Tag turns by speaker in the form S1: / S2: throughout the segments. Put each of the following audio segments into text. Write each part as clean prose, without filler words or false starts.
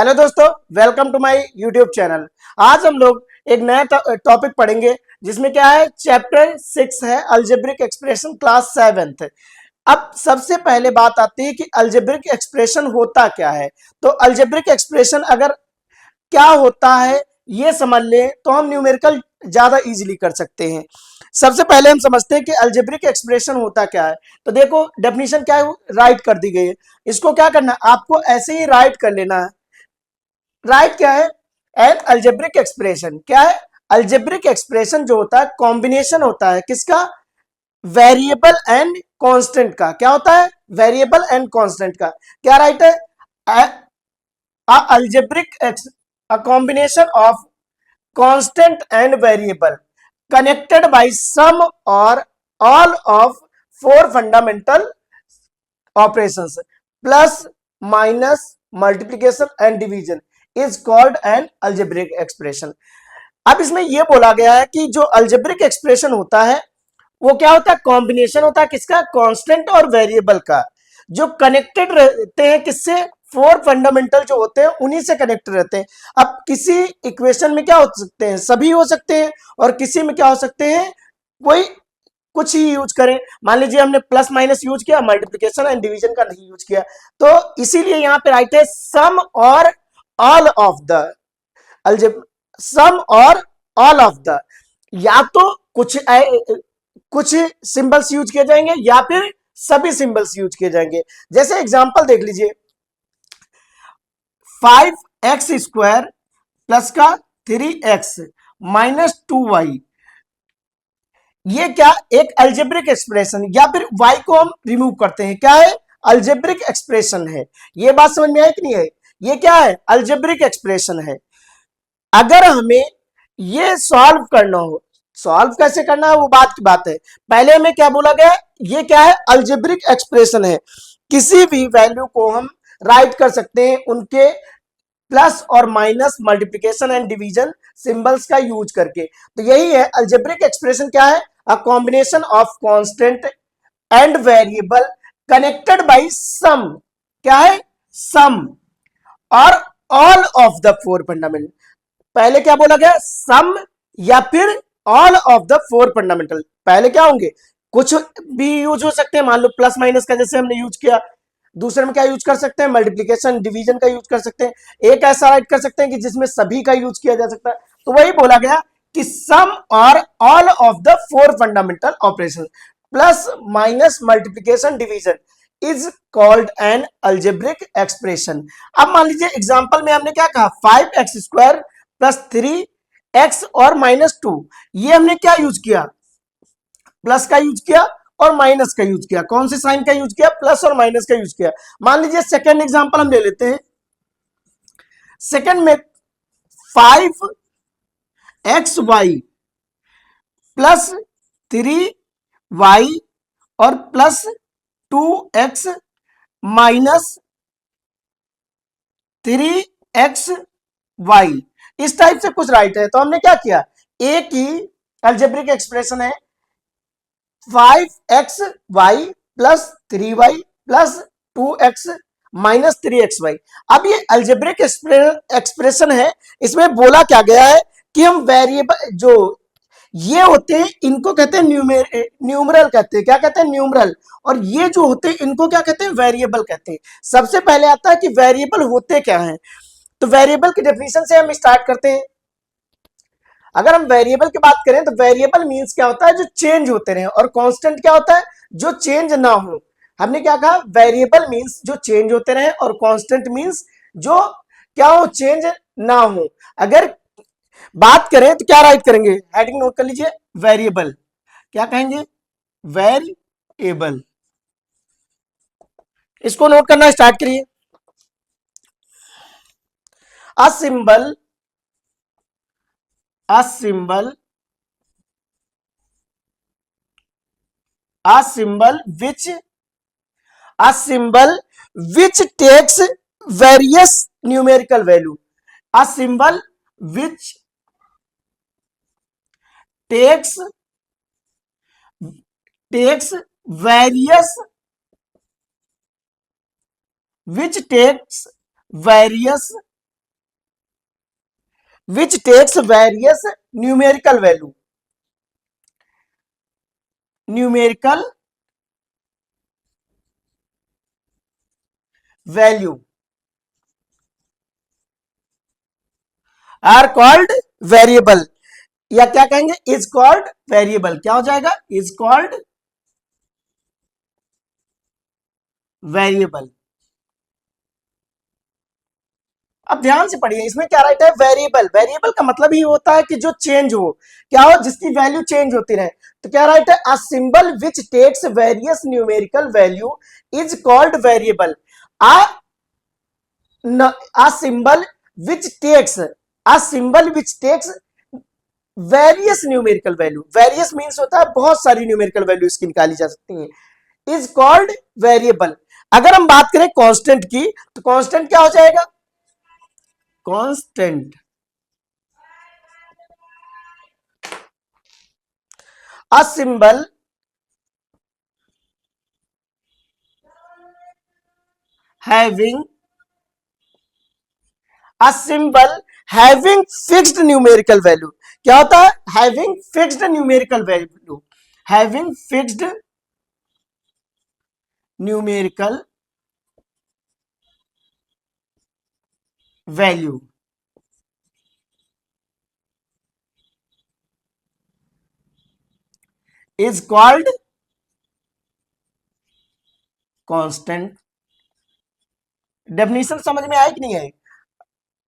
S1: Hello दोस्तों, welcome to my YouTube channel. आज हम लोग एक नया टॉपिक पढ़ेंगे जिसमें क्या है, चैप्टर 6 है अलजेब्रिक एक्सप्रेशन क्लास 7th। अब सबसे पहले बात आती है कि अलजेब्रिक एक्सप्रेशन होता क्या है। तो अलजेब्रिक एक्सप्रेशन अगर क्या होता है ये समझ लें तो हम न्यूमेरिकल ज्यादा इजीली कर सकते हैं। सबसे पहले हम समझते हैं कि अलजेब्रिक एक्सप्रेशन होता क्या है। तो देखो डेफिनेशन क्या है, राइट कर दी गई है। इसको क्या करना है, आपको ऐसे ही राइट कर लेना है। राइट क्या है, एन अलजेब्रिक एक्सप्रेशन। क्या है, अलजेब्रिक एक्सप्रेशन जो होता है कॉम्बिनेशन होता है किसका, वेरिएबल एंड कांस्टेंट का। क्या होता है, वेरिएबल एंड कांस्टेंट का। क्या राइट है, algebraic a combination of constant and variable connected by some or all of four fundamental operations plus minus multiplication and division is called an algebraic expression। अब इसमें यह बोला गया है कि जो algebraic expression होता है वो क्या होता है, कॉम्बिनेशन होता है किसका, कांस्टेंट और वेरिएबल का, जो कनेक्टेड रहते हैं किससे, फोर फंडामेंटल जो होते हैं उन्हीं से कनेक्टेड रहते हैं। अब किसी इक्वेशन में क्या हो सकते हैं, सभी हो सकते हैं, और किसी में क्या हो सकते हैं, कोई कुछ ही यूज करें। मान लीजिए हमने प्लस माइनस यूज किया, मल्टीप्लिकेशन एंड डिवीजन का नहीं यूज किया। तो इसीलिए यहां पे राइट है सम और ऑल ऑफ द अलजेब्रा, सम और ऑल ऑफ द, या तो कुछ सिंबल्स यूज किए जाएंगे या फिर सभी सिंबल्स यूज किए जाएंगे। जैसे एग्जांपल देख लीजिए, 5x² प्लस का 3x माइनस 2y, ये क्या, एक अलजेब्रिक एक्सप्रेशन, या फिर y को हम रिमूव करते हैं, क्या है, अलजेब्रिक एक्सप्रेशन है। ये बात समझ में आई कि नहीं है, ये क्या है, अलजेब्रिक एक्सप्रेशन है। अगर हमें ये सॉल्व करना हो, सॉल्व कैसे करना है वो बात की बात है। पहले में क्या बोला गया, ये क्या है, अलजेब्रिक एक्सप्रेशन है। किसी भी वैल्यू को हम राइट कर सकते हैं उनके प्लस और minus, multiplication and division symbols का यूज करके। तो यही है अलजेब्रिक एक्सप्रेशन, क्या है, a combination of constant and variable connected by some, क्या है, सम और all of the four fundamental. पहले क्या बोला गया, सम या फिर all of the four fundamental. पहले क्या होंगे, कुछ भी यूज हो सकते हैं, मान लो प्लस माइनस का जैसे हमने यूज किया। दूसरे में क्या यूज कर सकते हैं, मल्टीप्लिकेशन डिवीजन का यूज कर सकते हैं। एक ऐसा राइट कर सकते हैं कि जिसमें सभी का यूज किया जा सकता है। तो वही बोला गया कि सम और all of the four fundamental operation plus minus multiplication division is called an algebraic expression. अब मान लीजिए एग्जांपल में हमने क्या कहा, 5x² प्लस 3x और -2, ये हमने क्या यूज किया, प्लस का यूज किया और माइनस का यूज किया। कौन से साइन का यूज किया, प्लस और माइनस का यूज किया। मान लीजिए सेकंड एग्जांपल हम ले लेते हैं। सेकंड में 5xy प्लस 3y और प्लस 2x माइनस 3xy, इस टाइप से कुछ राइट है। तो हमने क्या किया, एक ही अलजेब्रिक एक्सप्रेशन है 5xy plus 3y plus 2x minus 3xy। अब ये अलजेब्रिक एक्सप्रेशन है, इसमें बोला क्या गया है कि हम वेरिएबल जो ये होते हैं इनको कहते हैं न्यूमरल कहते हैं। क्या कहते हैं, न्यूमरल। और ये जो होते हैं इनको क्या कहते हैं, वेरिएबल कहते हैं। सबसे पहले आता है कि वेरिएबल होते क्या हैं। तो वेरिएबल की डेफिनेशन से हम स्टार्ट करते हैं। अगर हम वेरिएबल की बात करें तो वेरिएबल मींस क्या होता है, जो चेंज होते रहे, और कांस्टेंट क्या होता है, जो चेंज ना हो। हमने क्या कहा, वेरिएबल मींस जो चेंज होते रहे, और कांस्टेंट मींस जो क्या हो, चेंज ना हो। अगर बात करें तो क्या राइट करेंगे, हेडिंग नोट कर लीजिए, वेरिएबल। क्या कहेंगे, वेरिएबल। इसको नोट करना स्टार्ट करिए। A symbol, a symbol, a symbol which, a symbol which takes various numerical value, a symbol which takes various, which takes various which takes various numerical value, numerical value are called variable, या क्या कहेंगे, is called variable. क्या हो जाएगा, is called variable. अब ध्यान से पढ़िए, इसमें क्या राइट है, वेरिएबल। वेरिएबल का मतलब ही होता है कि जो चेंज हो, क्या हो, जिसकी वैल्यू चेंज होती रहे। तो क्या राइट है, a symbol which takes various numerical value is called variable. आ a symbol which takes a symbol which takes various numerical value, various means होता है बहुत सारी न्यूमेरिकल वैल्यू इसकी निकाली जा सकती हैं, इज कॉल्ड वेरिएबल। अगर हम बात करें कांस्टेंट की, तो कांस्टेंट क्या हो जाएगा, constant a symbol having a symbol having fixed numerical value। क्या होता है, having fixed numerical value, having fixed numerical value is called constant। Definition समझ में आई कि नहीं आई।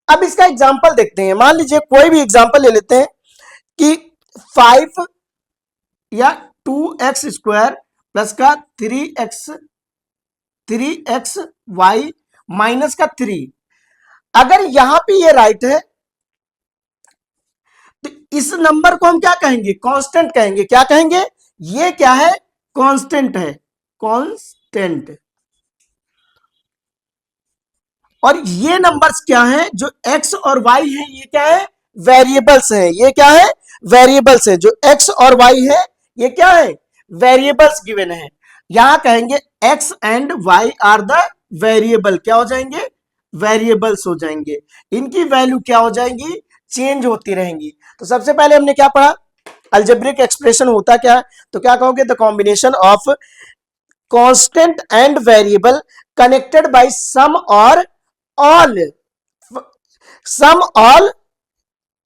S1: अब इसका एग्जांपल देखते हैं, मान लीजिए कोई भी एग्जांपल ले लेते हैं कि 5 या 2x² प्लस का 3x y माइनस का 3। अगर यहां पे ये राइट है तो इस नंबर को हम क्या कहेंगे, कांस्टेंट कहेंगे। क्या कहेंगे, ये क्या है, कांस्टेंट है, कांस्टेंट। और ये नंबर्स क्या हैं, जो x और y है, ये क्या है, वेरिएबल्स हैं। ये क्या है, वेरिएबल्स है। जो x और y है ये क्या है, वेरिएबल्स गिवन है। यहां कहेंगे x and y are the variable. क्या हो जाएंगे, वेरिएबल्स हो जाएंगे। इनकी वैल्यू क्या हो जाएंगी, चेंज होती रहेंगी। तो सबसे पहले हमने क्या पढ़ा, अलजेब्रिक एक्सप्रेशन होता क्या है, तो क्या कहोगे, the combination of constant and variable connected by some और ऑल, सम ऑल,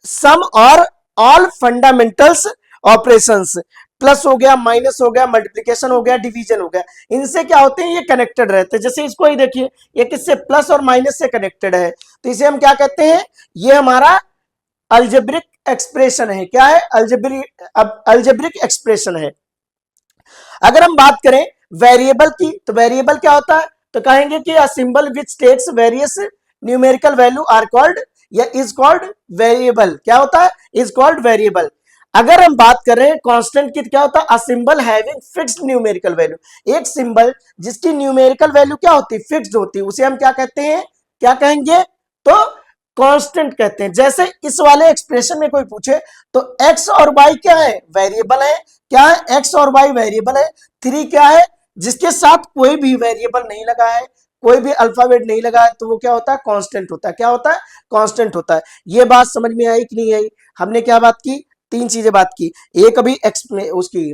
S1: सम और ऑल फंडामेंटल्स ऑपरेशंस। प्लस हो गया, माइनस हो गया, मल्टीप्लिकेशन हो गया, डिवीजन हो गया, इनसे क्या होते हैं, ये कनेक्टेड रहते हैं। जैसे इसको ही देखिए, ये किससे, प्लस और माइनस से कनेक्टेड है, तो इसे हम क्या कहते हैं, ये हमारा अलजेब्रिक एक्सप्रेशन है। क्या है, अलजेब्रिक एक्सप्रेशन है। अगर हम बात करें वेरिएबल की, तो वेरिएबल क्या होता है, तो कहेंगे कि a symbol which takes various numerical value are called या इज कॉल्ड वेरिएबल। क्या होता है, इज कॉल्ड वेरिएबल। अगर हम बात करें कांस्टेंट की, तो क्या होता है, a symbol having fixed numerical value. एक सिंबल जिसकी न्यूमेरिकल वैल्यू क्या होती है, फिक्स्ड होती है, उसे हम क्या कहते हैं, क्या कहेंगे, तो कांस्टेंट कहते हैं। जैसे इस वाले एक्सप्रेशन में कोई पूछे तो x और y क्या है, वेरिएबल है। क्या है, x और y वेरिएबल है। 3 क्या है, जिसके साथ कोई भी वेरिएबल नहीं लगा है, कोई भी अल्फाबेट नहीं लगा है, तो वो क्या होता है, कांस्टेंट होता है। क्या होता है, कांस्टेंट होता है। ये बात समझ में आई कि नहीं आई। हमने क्या बात की, 3 चीजें बात की। एक अभी उसकी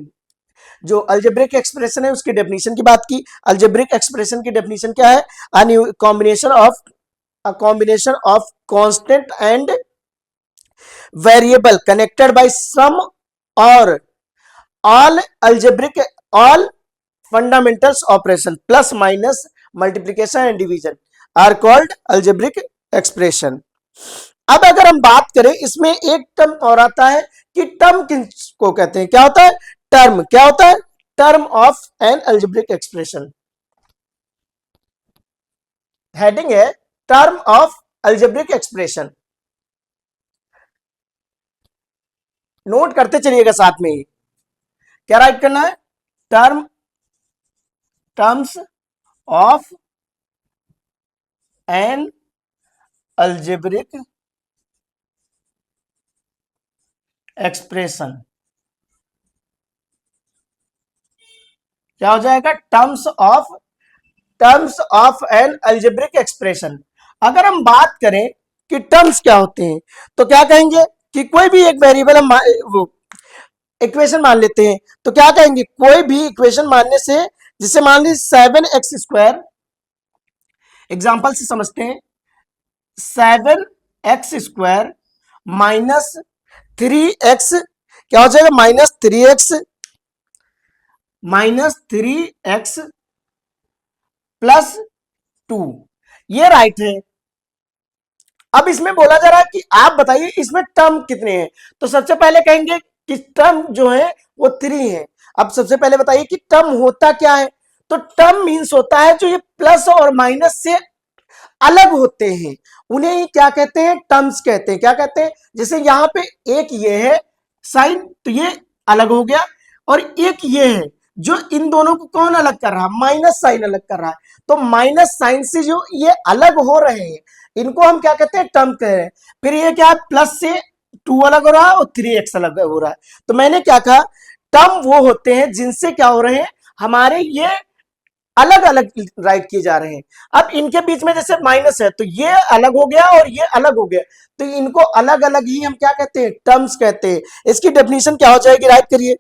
S1: जो अलजेब्रिक एक्सप्रेशन है उसकी डेफिनेशन की बात की। अलजेब्रिक एक्सप्रेशन की डेफिनेशन क्या है, a combination of constant and variable connected by some or all algebraic, all fundamentals operation plus minus multiplication and division are called algebraic expression। अब अगर हम बात करें, इसमें एक टर्म और आता है कि टर्म किसको कहते हैं, क्या होता है, टर्म। क्या होता है, term of an algebraic expression. Heading है term of algebraic expression, note करते चलिएगा साथ में ही। क्या राइट करना है, terms of an algebraic expression. क्या हो जाएगा, terms of an algebraic expression. अगर हम बात करें कि टर्म्स क्या होते हैं। तो क्या कहेंगे कि कोई भी एक वेरिएबल हम वो इक्वेशन मान लेते हैं, तो क्या कहेंगे कोई भी इक्वेशन मानने से, जिसे मान लीजिए 7x², एग्जाम्पल से समझते हैं, 7x² माइनस 3x, क्या हो जाएगा -3x +2, ये राइट है। अब इसमें बोला जा रहा है कि आप बताइए इसमें टर्म कितने हैं। तो सबसे पहले कहेंगे कि टर्म जो है वो 3 है। अब सबसे पहले बताइए कि टर्म होता क्या है। तो टर्म मीन्स होता है जो ये प्लस और माइनस से अलग होते हैं, उन्हें ही क्या कहते हैं, टर्म्स कहते हैं। क्या कहते हैं, जैसे यहां पे एक ये है साइन, तो ये अलग हो गया, और एक ये है जो इन दोनों को कौन अलग कर रहा है, माइनस साइन अलग कर रहा है। तो माइनस साइन से जो ये अलग हो रहे हैं, इनको हम क्या कहते हैं, टर्म कह रहे हैं। फिर ये क्या है, प्लस से 2 अलग हो रहा है और 3x अलग हो रहा है। तो मैंने क्या कहा, टर्म वो होते हैं जिनसे क्या हो रहे हैं, हमारे ये अलग अलग राइट किए जा रहे हैं। अब इनके बीच में जैसे माइनस है, तो ये अलग हो गया और ये अलग हो गया, तो इनको अलग अलग ही हम क्या कहते हैं, टर्म्स कहते हैं। इसकी डेफिनेशन क्या हो जाएगी, राइट करिए।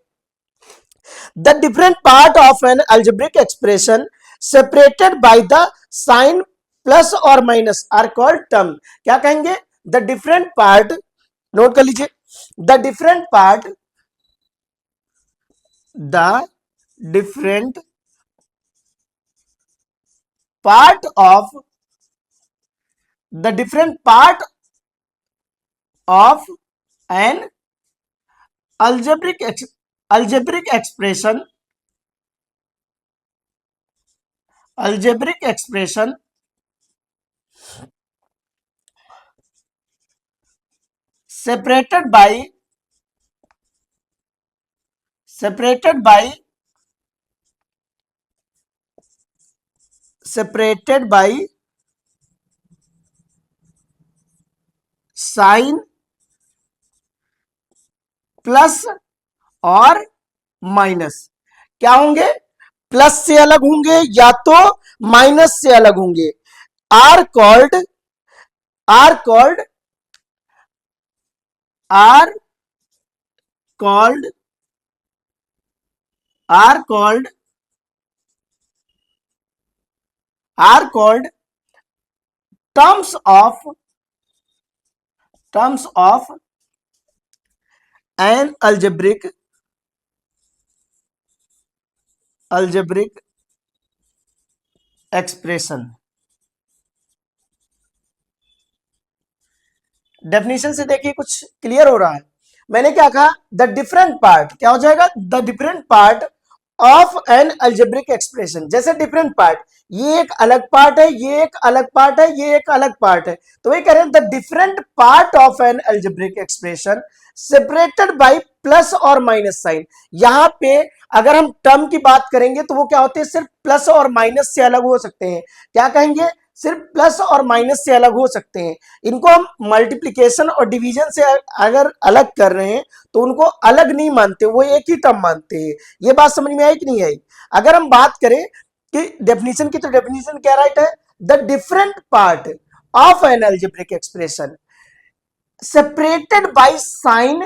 S1: The different part of an algebraic expression separated by the sign plus और माइनस आर कॉल्ड टर्म। क्या कहेंगे, द डिफरेंट पार्ट, नोट कर लीजिए, the different part, the different part of the different part of an algebraic expression separated by separated by separated by sign plus और minus, क्या होंगे, plus से अलग होंगे या तो माइनस से अलग होंगे, are called are called are called are called are called terms of an algebraic expression. Definition से देखिए कुछ क्लियर हो रहा है। मैंने क्या कहा, द डिफरेंट पार्ट, क्या हो जाएगा, the different part of an algebraic expression. जैसे डिफरेंट पार्ट, ये एक अलग पार्ट है, ये एक अलग पार्ट है, ये एक अलग पार्ट है, तो वही कह रहे हैं the different part of an algebraic expression separated by plus और माइनस साइन। यहां पे अगर हम टर्म की बात करेंगे तो वो क्या होते हैं, सिर्फ प्लस और माइनस से अलग हो सकते हैं। क्या कहेंगे, सिर्फ प्लस और माइनस से अलग हो सकते हैं। इनको हम मल्टीप्लिकेशन और डिवीजन से अगर अलग कर रहे हैं तो उनको अलग नहीं मानते, वो एक ही टर्म मानते हैं। ये बात समझ में आई कि नहीं आई। अगर हम बात करें कि डेफिनेशन की, तो डेफिनेशन क्या राइट है, the different part of an algebraic expression separated by sign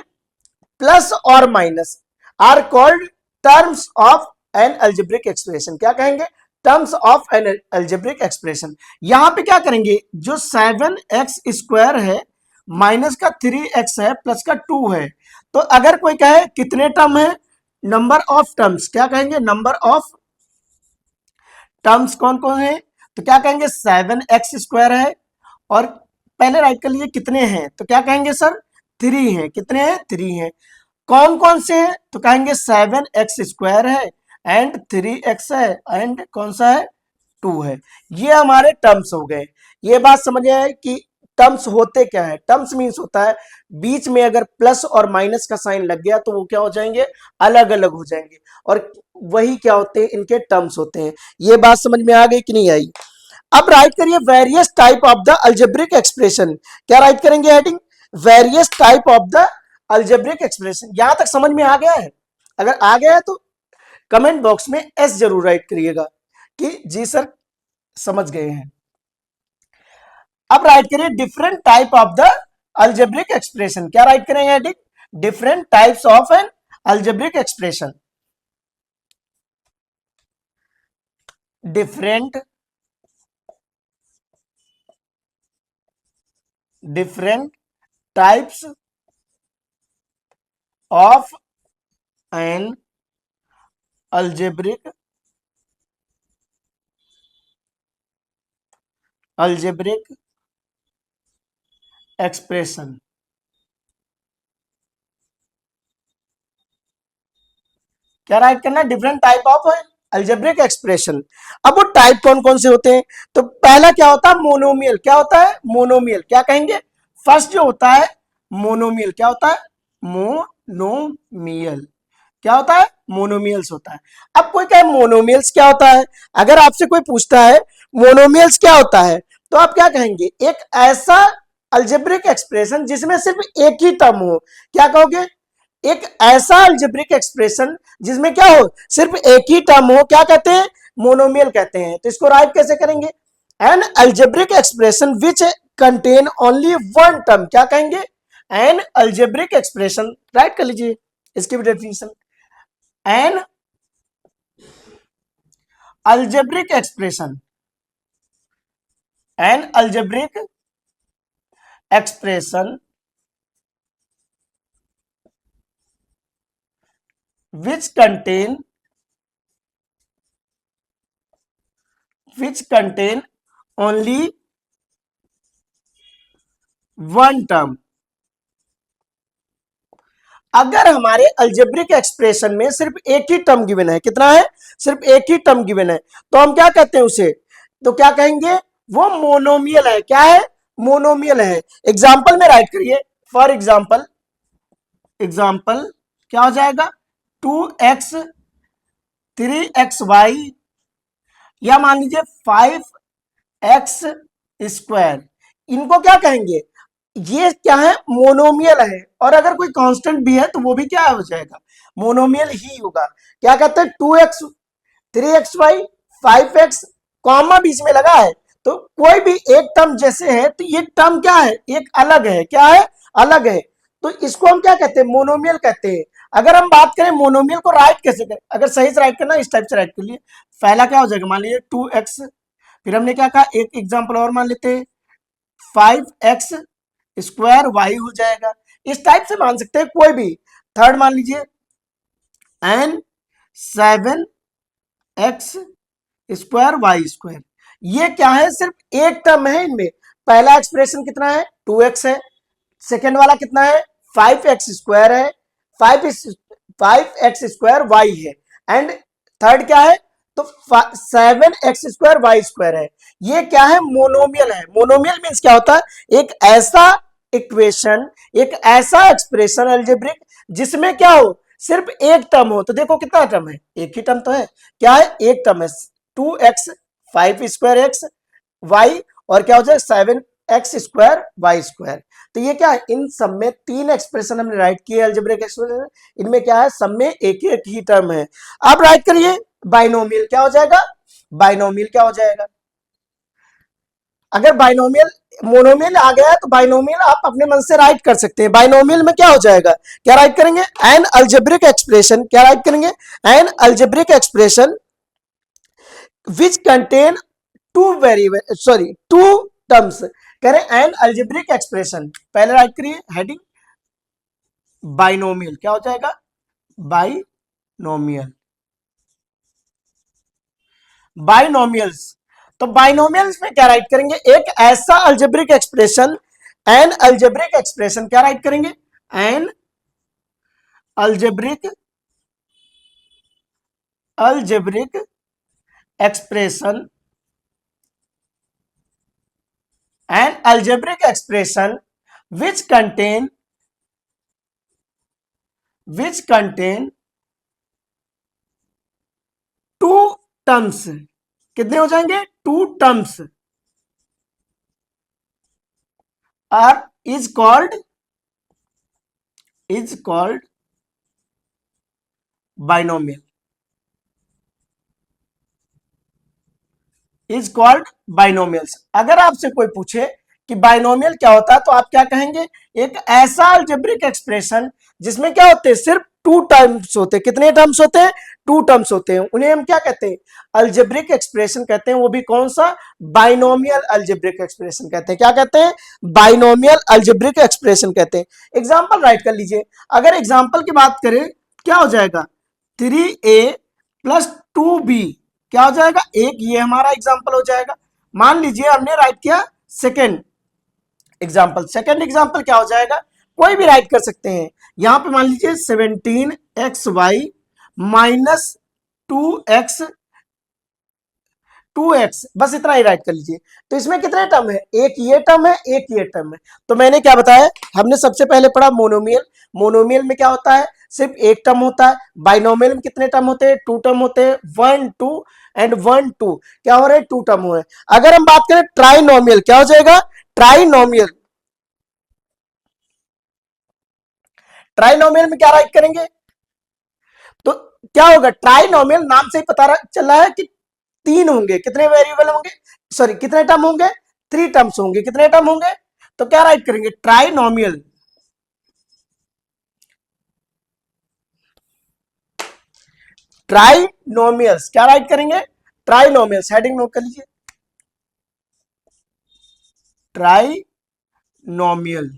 S1: plus और minus are called terms of an algebraic expression. क्या कहेंगे, terms of an algebraic expression. यहां पे क्या करेंगे, जो 7x² है माइनस का 3x है प्लस का 2 है, तो अगर कोई कहे कितने टर्म है, नंबर ऑफ टर्म्स, क्या कहेंगे, नंबर ऑफ टर्म्स कौन कौन है, तो क्या कहेंगे 7x² है, और पहले राइट कर लीजिए कितने हैं, तो क्या कहेंगे सर 3 हैं। कितने हैं, 3 हैं। कौन कौन से हैं, तो कहेंगे 7x² है एंड 3x है एंड कौन सा है, 2 है। ये हमारे टर्म्स हो गए। ये बात समझ आए कि टर्म्स होते क्या है। टर्म्स मीन्स होता है बीच में अगर प्लस और माइनस का साइन लग गया तो वो क्या हो जाएंगे, अलग अलग हो जाएंगे, और वही क्या होते हैं, इनके टर्म्स होते हैं। ये बात समझ में आ गई कि नहीं आई। अब राइट करिए various type of the algebraic expression. क्या राइट करेंगे heading, various type of the algebraic expression. यहां तक समझ में आ गया है, अगर आ गया है तो कमेंट बॉक्स में एस जरूर राइट करिएगा कि जी सर समझ गए हैं। अब राइट करिए different type of the algebraic expression. क्या राइट करेंगे heading? Different types of an algebraic expression. Different different types of an algebraic expression. क्या राइट करना है? Different type of algebraic expression. अब वो टाइप कौन कौन से होते हैं? तो पहला क्या होता है? मोनोमियल। क्या होता है? मोनोमियल। क्या कहेंगे? फर्स्ट जो होता है मोनोमियल। क्या होता है? मोनोमियल। क्या होता है? मोनोमियल्स होता है। अब कोई कहे मोनोमियल्स क्या होता है? अगर आपसे कोई पूछता है मोनोमियल्स क्या होता है, तो आप क्या कहेंगे? एक ऐसा अल्जेब्रिक एक्सप्रेशन जिसमें सिर्फ एक ही टर्म हो। क्या कहोगे? एक ऐसा अल्जेब्रिक एक्सप्रेशन जिसमें क्या हो? सिर्फ एक ही टर्म हो। क्या कहते हैं? मोनोमियल कहते हैं। तो इसको राइट कैसे करेंगे? An algebraic expression which contain only one term. क्या कहेंगे? N algebraic expression. राइट कर लीजिए इसकी भी definition. An algebraic expression, an algebraic expression which contain only one term। अगर हमारे अल्जेब्रिक एक्सप्रेशन में सिर्फ एक ही टर्म गिवन है, कितना है? सिर्फ एक ही टर्म गिवन है, तो हम क्या कहते हैं उसे? तो क्या कहेंगे? वो मोनोमियल है। क्या है? मोनोमियल है। एग्जाम्पल में राइट करिए। फॉर एग्जाम्पल, क्या हो जाएगा? 2x 3xy, या मान लीजिए 5x स्क्वायर। इनको क्या कहेंगे? ये क्या है? मोनोमियल है। और अगर कोई कांस्टेंट भी है तो वो भी क्या हो जाएगा? मोनोमियल ही होगा। क्या कहते हैं? 2x 3xy 5x, कॉमा बीच में लगा है, तो कोई भी एक टर्म जैसे है तो ये टर्म क्या है? एक अलग है। क्या है? अलग है। तो इसको हम क्या कहते हैं? मोनोमियल कहते हैं। अगर हम बात करें मोनोमियल को राइट कैसे करें, अगर सही से राइट करना इस टाइप से राइट कर लिए। पहला क्या हो जाएगा? मान लीजिए 2x, फिर हमने क्या कहा? एक एग्जांपल और मान लेते हैं, 5x स्क्वायर वाई हो जाएगा। इस टाइप से मान सकते हैं कोई भी। थर्ड मान लीजिए N 7x square Y square. ये क्या है? सिर्फ एक टर्म है इनमें। पहला एक्सप्रेशन कितना है? 2x है। सेकेंड वाला कितना है? 5x स्क्वायर है। 5x स्क्वायर वाई है। एंड थर्ड क्या है? तो 7x स्क्वायर वाई स्क्वायर है। ये क्या है? मोनोमियल है। मोनोमियल मीन्स क्या होता है? एक ऐसा इक्वेशन, एक ऐसा एक्सप्रेशन अल्जेब्रिक जिसमें क्या हो? सिर्फ एक टर्म हो। तो देखो कितना टर्म है? एक ही टर्म तो है। क्या है? एक टर्म है। 2x 5 स्क्वायर x वाई, और क्या हो जाए? 7x square Y square. तो ये क्या है? इन सब में तीन एक्सप्रेशन हमने राइट किए अल्जेब्रिक एक्सप्रेशन। इनमें क्या है? सब में एक एक ही टर्म है। अब राइट करिए बाइनोमियल। क्या हो जाएगा? बाइनोमियल क्या हो जाएगा? अगर बाइनोमियल मोनोमियल आ गया है तो बाइनोमियल आप अपने मन से राइट कर सकते हैं। बाइनोमियल में क्या हो जाएगा? क्या राइट करेंगे? An algebraic expression. क्या राइट करेंगे? An algebraic expression which contain two variable, sorry two terms. करें एन अल्जेब्रिक एक्सप्रेशन। पहले राइट करिए हेडिंग बाइनोमियल। क्या हो जाएगा? बाइनोमियल। बाइनोमियल्स। तो बाइनोमियल्स में क्या राइट करेंगे? एक ऐसा algebraic expression, an algebraic expression. क्या राइट करेंगे? An algebraic algebraic expression, an algebraic expression which contain two terms. कितने हो जाएंगे? Two terms are is called binomial. Is called binomials. अगर आपसे कोई पूछे कि बाइनोमियल क्या होता है, तो आप क्या कहेंगे, एक ऐसा अलजेब्रिक एक्सप्रेशन जिसमें क्या होते हैं, सिर्फ टू टर्म्स होते हैं। कितने टर्म्स होते हैं, टू टर्म्स होते हैं, उन्हें हम क्या कहते हैं, अलजेब्रिक एक्सप्रेशन कहते हैं। वो भी कौन सा, बाइनोमियल अलजेब्रिक एक्सप्रेशन कहते हैं। क्या कहते हैं, बाइनोमियल अलजेब्रिक एक्सप्रेशन कहते हैं। एग्जांपल राइट कर लीजिए। अगर एग्जांपल की बात करें, क्या हो जाएगा, 3a प्लस 2b, क्या हो जाएगा, एक ये हमारा एग्जांपल हो जाएगा। मान लीजिए हमने राइट किया सेकेंड एग्जाम्पल। सेकेंड एग्जाम्पल क्या हो जाएगा, कोई भी राइट कर सकते हैं। यहां पे मान लीजिए 17xy माइनस 2x, बस इतना ही राइट कर लीजिए। तो इसमें कितने टर्म है, एक ये टर्म है, एक ये टर्म है। तो मैंने क्या बताया, हमने सबसे पहले पढ़ा मोनोमियल। मोनोमियल में क्या होता है, सिर्फ एक टर्म होता है। बाइनोमियल में कितने टर्म होते हैं, टू टर्म होते हैं, 1 2 एंड 1 2, क्या हो रहे हैं, टू टर्म हो रहे हैं। अगर हम बात करें ट्राइनोमियल, क्या हो जाएगा, ट्राइनोमियल। ट्राइनोमियल में क्या राइट करेंगे, तो क्या होगा, ट्राइनोमियल नाम से ही पता चल रहा है कि तीन होंगे, कितने वेरिएबल होंगे, सॉरी कितने टर्म होंगे, थ्री टर्म्स होंगे। कितने टर्म होंगे, तो क्या राइट करेंगे, ट्राइनोमियल। ट्राइनोमियल्स क्या राइट करेंगे, ट्राइनोमियल्स, हेडिंग नोट कर लीजिए, ट्राइनोमियल।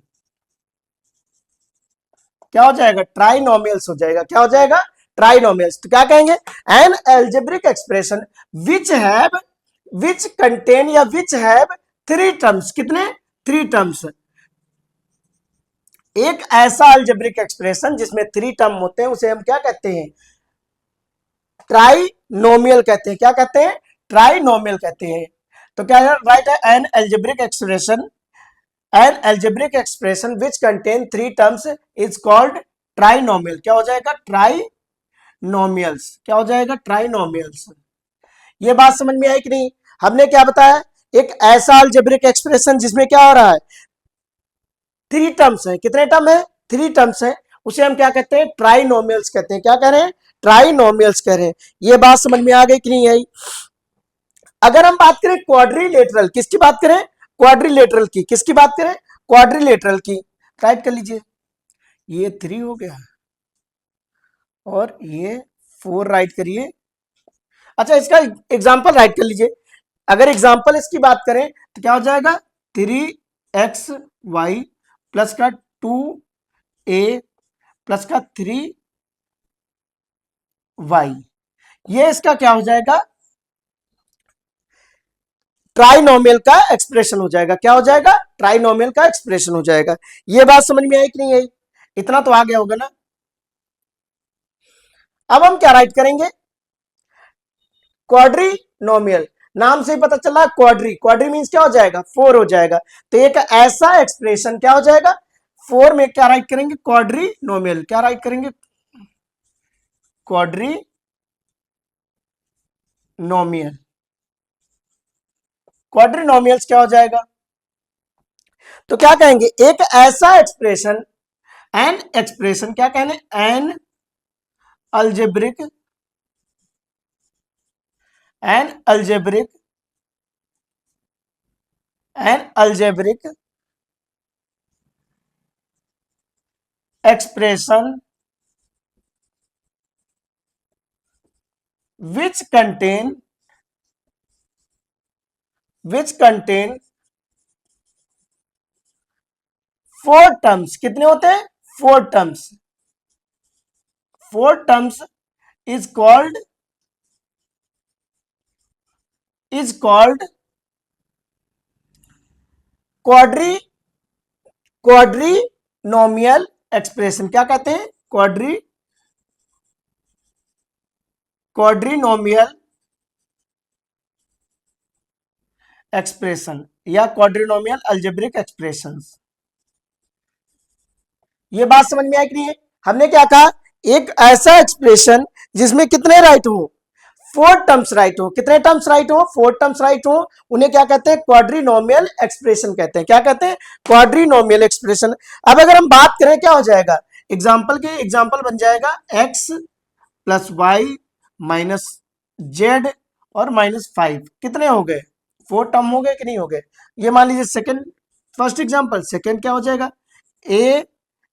S1: क्या हो जाएगा, ट्राइनोमियल्स हो जाएगा। क्या हो जाएगा, ट्राइनोमियल्स। तो क्या कहेंगे, an algebraic expression which contain या विच हैव थ्री टर्म्स, कितने, थ्री टर्म्स। एक ऐसा अलजेब्रिक एक्सप्रेशन जिसमें थ्री टर्म होते हैं उसे हम क्या कहते हैं, ट्राइनोमियल कहते हैं। क्या कहते हैं, ट्राइनोमियल कहते हैं। तो क्या राइट है, an algebraic expression, an algebraic expression which contain three terms is called trinomial. क्या हो जाएगा, ट्राइनोमियल्स। क्या हो जाएगा, ट्राइनोमियल्स। ये बात समझ में आई कि नहीं, हमने क्या बताया, एक ऐसा अलजेब्रिक एक्सप्रेशन जिसमें क्या हो रहा है, थ्री टर्म्स है। कितने टर्म है, थ्री टर्म्स है, उसे हम क्या कहते हैं, ट्राइनोमियल्स कहते हैं। क्या कह रहे हैं, ट्राइनोमियल्स कह रहे हैं। ये बात समझ में आ गई कि नहीं आई। अगर हम बात करें क्वाड्रिलेटरल, किसकी बात करें, क्वाड्रिलेटरल की, किसकी बात करें, क्वाड्रिलेटरल की। राइट कर लीजिए, ये थ्री हो गया और ये फोर राइट करिए। अच्छा, इसका एग्जाम्पल राइट कर लीजिए। अगर एग्जाम्पल इसकी बात करें तो क्या हो जाएगा, 3xy प्लस का 2a प्लस का 3y, ये इसका क्या हो जाएगा, ट्राइनोमियल का एक्सप्रेशन हो जाएगा। क्या हो जाएगा, ट्राइनोमियल का एक्सप्रेशन हो जाएगा। ये बात समझ में आई कि नहीं आई, इतना तो आ गया होगा ना। अब हम क्या राइट करेंगे, क्वाड्रिनोमियल। नाम से ही पता चला, क्वाड्री, क्वाड्री मींस क्या हो जाएगा, फोर हो जाएगा। तो एक ऐसा एक्सप्रेशन क्या हो जाएगा, फोर में क्या राइट करेंगे, क्वाड्रिनोमियल। क्या राइट करेंगे, क्वाड्रिनोमियल। क्वाड्रिनोमियल्स क्या हो जाएगा, तो क्या कहेंगे, एक ऐसा एक्सप्रेशन, एन एक्सप्रेशन, क्या कहने, an algebraic, an algebraic, an algebraic expression which contain four terms. कितने होते हैं, four terms, four terms is called quadri quadrinomial expression. क्या कहते हैं, क्वाड्रीनोमियल एक्सप्रेशन या क्वाड्रीनोमियल अलजेब्रिक एक्सप्रेशंस। ये बात समझ में आई कि नहीं है। हमने क्या कहा, एक ऐसा एक्सप्रेशन जिसमें कितने राइट हो, फोर टर्म्स राइट हो। कितने टर्म्स राइट हो, फोर टर्म्स राइट हो, उन्हें क्या कहते हैं, क्वाड्रीनोमियल एक्सप्रेशन कहते हैं। क्या कहते हैं, क्वाड्रीनोमियल एक्सप्रेशन। अब अगर हम बात करें, क्या हो जाएगा, एग्जाम्पल के एग्जाम्पल बन जाएगा x plus Y minus Z और -5। कितने हो गए, फोर टर्म हो गए कि नहीं हो गए। ये मान लीजिए सेकंड फर्स्ट एग्जांपल, सेकंड क्या हो जाएगा, ए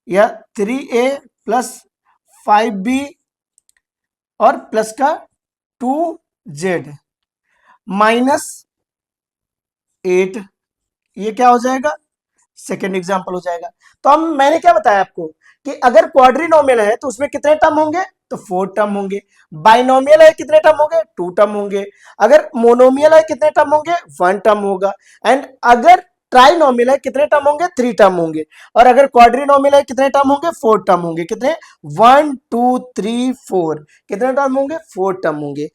S1: या 3a प्लस 5b और प्लस का 2z माइनस 8, ये क्या हो जाएगा, सेकेंड एग्जाम्पल हो जाएगा। तो हम, मैंने क्या बताया आपको कि अगर क्वाड्रीनोमियल है तो उसमें कितने टर्म होंगे, तो 4 टर्म होंगे। बाइनोमियल है कितने टर्म होंगे, 2 टर्म होंगे। अगर मोनोमियल है कितने टर्म होंगे, 1 टर्म होगा। एंड अगर ट्राइनोमियल है कितने टर्म होंगे, 3 टर्म होंगे। और अगर क्वाड्रीनोमियल है कितने टर्म होंगे, 4 टर्म होंगे। कितने, 1 2 3 4, कितने टर्म होंगे, 4 टर्म होंगे।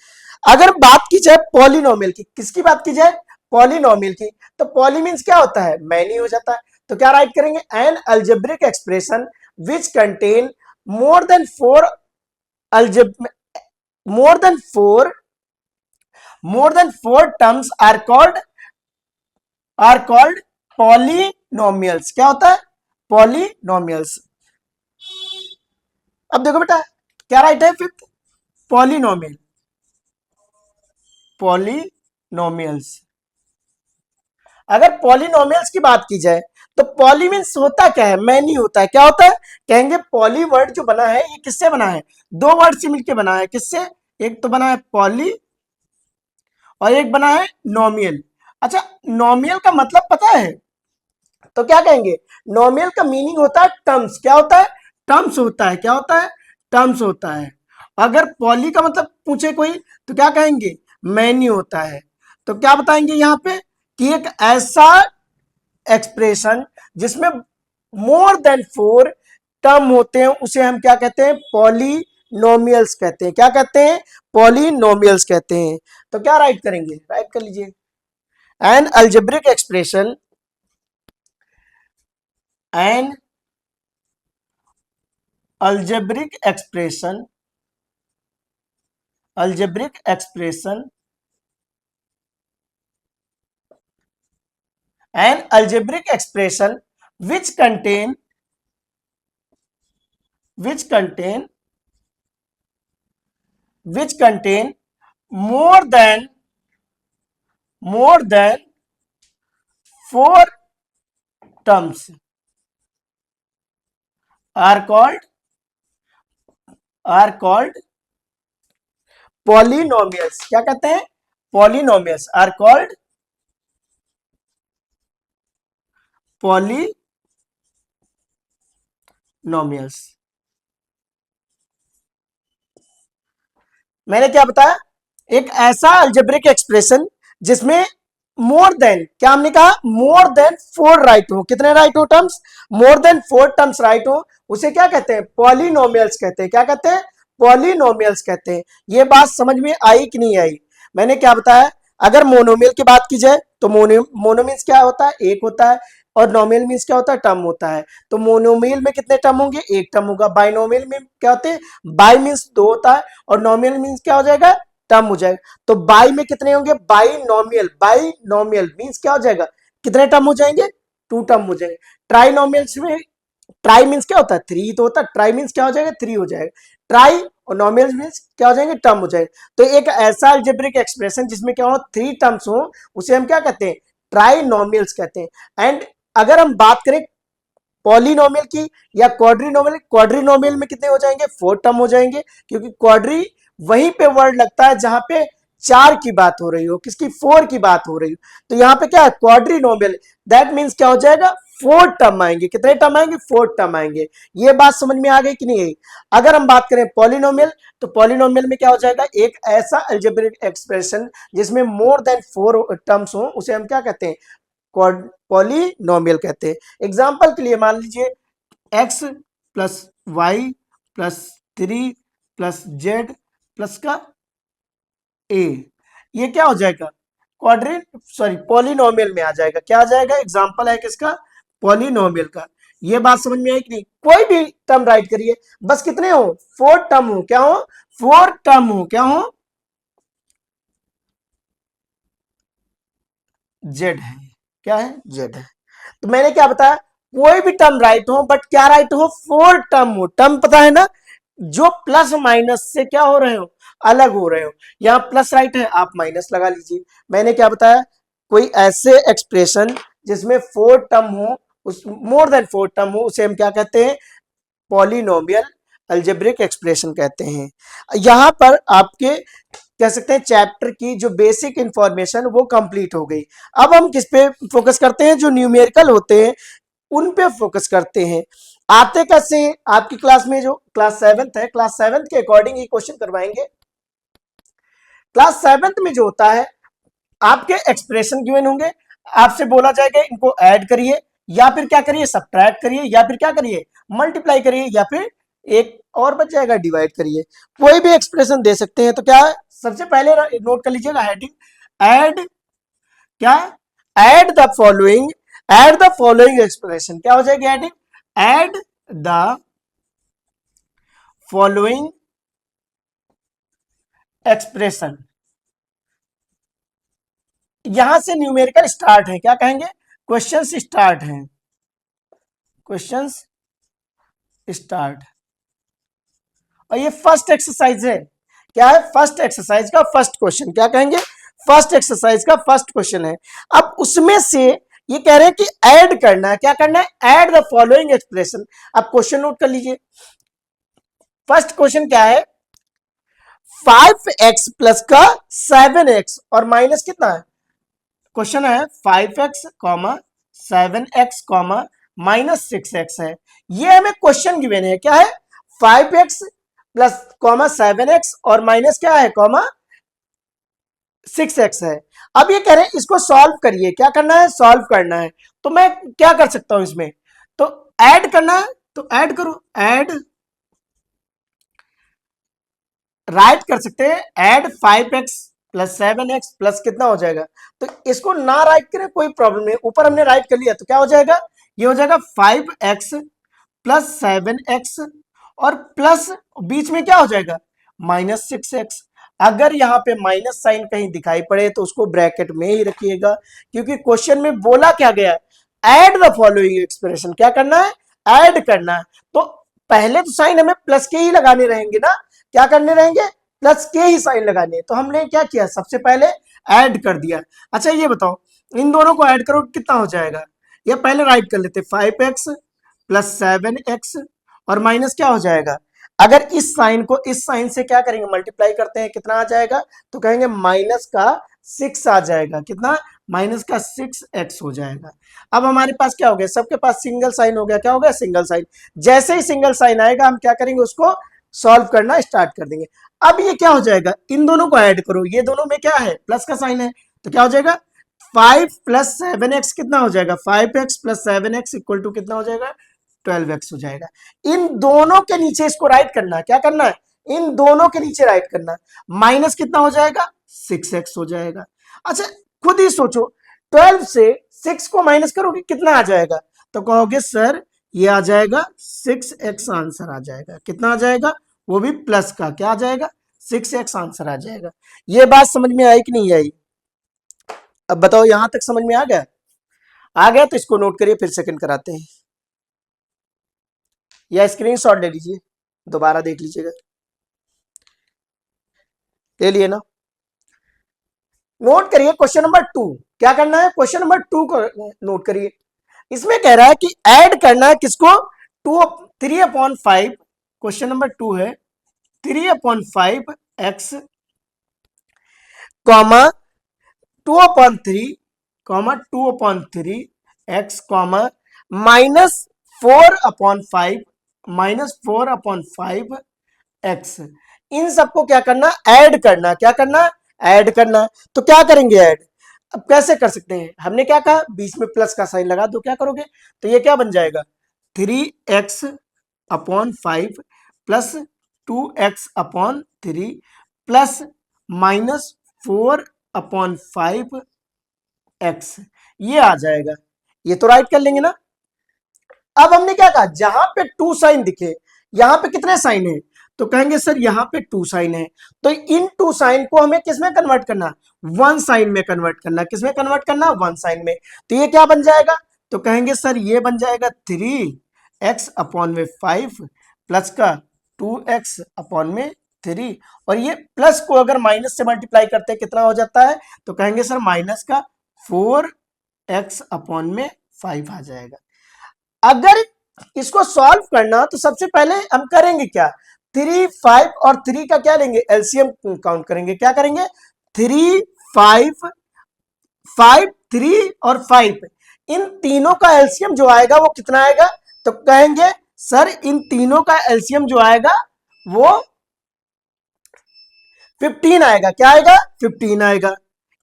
S1: अगर बात की जाए पॉलिनोमियल की, किसकी बात की जाए, पॉलिनोमियल की, तो पॉली मींस क्या होता है, मैनी हो जाता है। तो क्या राइट करेंगे, an algebraic expression which contain more than four more than four terms are called polynomials. क्या होता है, पॉलिनोमियल्स। अब देखो बेटा क्या राइट है, फिफ्थ पॉलिनोमियल, पॉलिनोमियल्स। अगर पॉलिनोमियल्स की बात की जाए तो पॉली मीन्स होता क्या है, मैनी होता है। क्या होता है, कहेंगे पॉली वर्ड जो बना है ये किससे बना है, दो वर्ड से मिलकर बना है। किससे, एक तो बना है पॉली और एक बना है नोमियल। अच्छा, नोमियल का मतलब पता है, तो क्या कहेंगे, नोमियल का मीनिंग होता है टर्म्स। क्या होता है, टर्म्स होता है। क्या होता है, टर्म्स होता है। अगर पॉली का मतलब पूछे कोई तो क्या कहेंगे, मैनी होता है। तो क्या बताएंगे यहाँ पे कि एक ऐसा एक्सप्रेशन जिसमें मोर देन 4 टर्म होते हैं उसे हम क्या कहते हैं, पॉलिनोमियल्स कहते हैं। क्या कहते हैं, पॉलिनोमियल्स कहते हैं। तो क्या राइट करेंगे, राइट कर लीजिए, N algebraic expression, N algebraic expression, algebraic expression, N algebraic expression which contain which contain which contain more than more than 4 terms are called polynomials। क्या कहते हैं, polynomials are called polynomials। मैंने क्या बताया, एक ऐसा अलजेब्रिक एक्सप्रेशन जिसमें more than, क्या हमने कहा, मोर देन 4 राइट हो। कितने राइट हो, terms, more than 4 terms right हो, उसे क्या कहते हैं, पॉलिनोमियल्स कहते हैं। क्या कहते हैं, पॉलिनोमियल्स कहते हैं। ये बात समझ में आई कि नहीं आई, मैंने क्या बताया। अगर मोनोमियल की बात की जाए तो मोनोमियल्स क्या होता है, एक होता है। और नोमियल मीन्स क्या होता है, टर्म होता है। तो मोनोमियल में कितने टर्म होंगे, एक टर्म होगा। बाइनोमियल में क्या होते हैं, बाई मीन्स 2 होता है और नोमियल मीन्स क्या हो जाएगा, टर्म हो जाएगा। तो बाई में कितने होंगे, बाइनोमियल मीन्स क्या हो जाएगा, कितने टर्म हो जाएंगे, 2 टर्म हो जाएंगे। ट्राइनोमियल्स में, ट्राई मीन्स क्या होता है, 3 तो होता है। ट्राई मीन्स क्या हो जाएगा, 3 हो जाएगा। ट्राई और नोमियल मीन्स क्या हो जाएंगे, टर्म हो जाएगा। तो एक ऐसा अलजेब्रिक एक्सप्रेशन जिसमें क्या हो, 3 टर्म्स हो, उसे हम क्या कहते हैं, ट्राइनोमियल्स कहते हैं। एंड अगर हम बात करें पॉलिनोमियल की या क्वाड्रीनोमियल, क्वाड्रीनोमियल में कितने हो जाएंगे, 4 टर्म हो जाएंगे। क्योंकि क्वाड्री वहीं पे वर्ड लगता है जहां पे 4 की बात हो रही हो, किसकी, 4 की बात हो रही हो। तो यहाँ पे क्या है, क्वाड्रीनोमियल, दैट मीन्स क्या हो जाएगा, 4 टर्म आएंगे। कितने टर्म आएंगे, 4 टर्म आएंगे। ये बात समझ में आ गई कि नहीं आई। अगर हम बात करें पॉलिनोमियल, तो पॉलिनोमियल में क्या हो जाएगा, एक ऐसा अलजेब्रिक एक्सप्रेशन जिसमें मोर देन 4 टर्म्स हो, उसे हम क्या कहते हैं, पॉलिनोमियल कहते हैं। एग्जाम्पल के लिए मान लीजिए x plus Y plus 3 plus Z plus का a, ये क्या हो जाएगा, पॉलिनोमियल में आ जाएगा। क्या आ जाएगा, एग्जाम्पल है किसका, पॉलिनोमियल का। ये बात समझ में आई कि नहीं। कोई भी टर्म राइट करिए, बस कितने हो, 4 टर्म हो। क्या हो, 4 टर्म हो। क्या हो, जेड है। क्या है, जेड है। तो मैंने क्या बताया, कोई भी टर्म राइट हो, बट क्या राइट हो, 4 टर्म हो। टर्म पता है ना, जो प्लस माइनस से क्या हो रहे हो, अलग हो रहे हो। यहां प्लस राइट है, आप माइनस लगा लीजिए। मैंने क्या बताया, कोई ऐसे एक्सप्रेशन जिसमें 4 टर्म हो, उस मोर देन 4 टर्म हो, उसे हम क्या कहते हैं? पॉलिनोमियल अलजेब्रिक एक्सप्रेशन कहते हैं। यहां पर आपके कह सकते हैं चैप्टर की जो बेसिक इंफॉर्मेशन वो कंप्लीट हो गई। अब हम किस पे फोकस करते हैं? जो न्यूमेरिकल होते हैं उन पे फोकस करते हैं। आते कैसे हैं? आपकी क्लास में जो क्लास 7th है, क्लास 7th के अकॉर्डिंग ये क्वेश्चन करवाएंगे। क्लास 7th में जो होता है, आपके एक्सप्रेशन गिवन होंगे, आपसे बोला जाएगा इनको ऐड करिए, या फिर क्या करिए? सब्ट्रैक्ट करिए, या फिर क्या करिए? मल्टीप्लाई करिए, या फिर एक और बच जाएगा डिवाइड करिए। कोई भी एक्सप्रेशन दे सकते हैं। तो क्या है? सबसे पहले नोट कर लीजिएगा हेडिंग ऐड। क्या? Add the following, add the following expression. क्या हो जाएगी heading? Add the following expression. यहां से न्यूमेरिकल स्टार्ट है। क्या कहेंगे? क्वेश्चंस स्टार्ट हैं, क्वेश्चंस स्टार्ट। और ये फर्स्ट एक्सरसाइज है। क्या है? फर्स्ट एक्सरसाइज का फर्स्ट क्वेश्चन। क्या कहेंगे? फर्स्ट एक्सरसाइज का फर्स्ट क्वेश्चन है। अब उसमें से ये कह रहे हैं कि ऐड करना है। क्या करना है? Add the following expression. अब क्वेश्चन नोट कर लीजिए। फर्स्ट क्वेश्चन क्या है? 5x प्लस का 7x और माइनस कितना है? क्वेश्चन है 5x, 7x, माइनस 6x है। ये हमें क्वेश्चन गिवन है। क्या है? 5x प्लस 7x और माइनस क्या है? 6x है। अब ये कह रहे हैं इसको सॉल्व करिए। क्या करना है? सॉल्व करना है। तो मैं क्या कर सकता हूं इसमें? तो ऐड करना है, तो ऐड करो। ऐड, राइट कर सकते हैं add 5x plus 7x plus कितना हो जाएगा? तो इसको ना राइट करें कोई प्रॉब्लम नहीं, ऊपर हमने राइट कर लिया तो क्या हो जाएगा? ये हो जाएगा 5x प्लस 7x और प्लस बीच में क्या हो जाएगा? Minus 6x। अगर यहाँ पे माइनस साइन कहीं दिखाई पड़े तो उसको ब्रैकेट में ही रखिएगा, क्योंकि क्वेश्चन में बोला क्या गया? Add the following expression. क्या करना है? ऐड करना है। तो पहले तो साइन हमें प्लस के ही लगाने रहेंगे ना। क्या करने रहेंगे? प्लस के ही साइन लगाने। तो हमने क्या किया? सबसे पहले ऐड कर दिया। अच्छा ये बताओ, इन दोनों को ऐड करो कितना हो जाएगा? ये पहले राइट कर लेते, 5x प्लस 7x और माइनस क्या हो जाएगा? अगर इस साइन को इस साइन से क्या करेंगे? मल्टीप्लाई करते हैं, कितना आ जाएगा? तो कहेंगे माइनस का 6 आ जाएगा। कितना? माइनस का 6x हो जाएगा। अब हमारे पास क्या हो गया? सबके पास सिंगल साइन हो गया। क्या हो गया? Single sign. जैसे ही सिंगल साइन आएगा हम क्या करेंगे? उसको सॉल्व करना स्टार्ट कर देंगे। अब ये क्या हो जाएगा? इन दोनों को ऐड करो, ये दोनों में क्या है? प्लस का साइन है। तो क्या हो जाएगा? 5 प्लस 7x कितना हो जाएगा? 5x plus 7x equal to कितना हो जाएगा? 12x हो जाएगा। इन दोनों के नीचे इसको राइट करना है। क्या करना है? इन दोनों के नीचे राइट करना है। माइनस कितना हो जाएगा? 6x हो जाएगा। अच्छा खुद ही सोचो, 12 से 6 को माइनस करोगे कितना आ जाएगा? तो कहोगे सर ये आ जाएगा 6x आंसर आ जाएगा। कितना आ जाएगा? वो भी प्लस का। क्या आ जाएगा? 6x आंसर आ जाएगा। ये बात समझ में आई कि नहीं आई? अब बताओ यहां तक समझ में आ गया? आ गया तो इसको नोट करिए, फिर सेकंड कराते हैं, या स्क्रीनशॉट ले लीजिए, दोबारा देख लीजिएगा। ले लिए ना? नोट करिए क्वेश्चन नंबर 2। क्या करना है? क्वेश्चन नंबर 2 को नोट करिए। इसमें कह रहा है कि ऐड करना है किसको? 3/5। क्वेश्चन नंबर 2 है 3/5x कॉमा 2/3 2/3x कॉमा -4/5 इन सबको क्या करना? ऐड करना। क्या करना? ऐड करना। तो क्या करेंगे ऐड? अब कैसे कर सकते हैं? हमने क्या कहा? बीच में प्लस का साइन लगा दो। क्या करोगे? तो ये क्या बन जाएगा? 3x/5 plus 2x/3 plus -4/5x, ये आ जाएगा। ये तो राइट कर लेंगे ना। अब हमने क्या कहा? जहां पे 2 साइन दिखे, यहां पे कितने साइन है? तो कहेंगे सर यहां पे 2 साइन है, तो इन 2 साइन को हमें किसमें कन्वर्ट करना? 1 साइन में कन्वर्ट करना। किसमें कन्वर्ट करना? 1 साइन में। तो ये क्या बन जाएगा? तो कहेंगे सर ये बन जाएगा 3x/5 प्लस का 2x/3, और ये प्लस को अगर माइनस से मल्टीप्लाई करते हैं कितना हो जाता है? तो कहेंगे सर माइनस का 4 x अपॉन में 5 आ जाएगा। अगर इसको सॉल्व करना तो सबसे पहले हम करेंगे क्या, 3, 5 और 3 का क्या लेंगे, एलसीएम काउंट करेंगे। क्या करेंगे, 3, 5, 5, 3 और 5, इन तीनों का एलसीएम जो आएगा वो कितना आएगा, तो कहेंगे सर इन तीनों का एलसीएम जो आएगा वो 15 आएगा। क्या आएगा, 15 आएगा।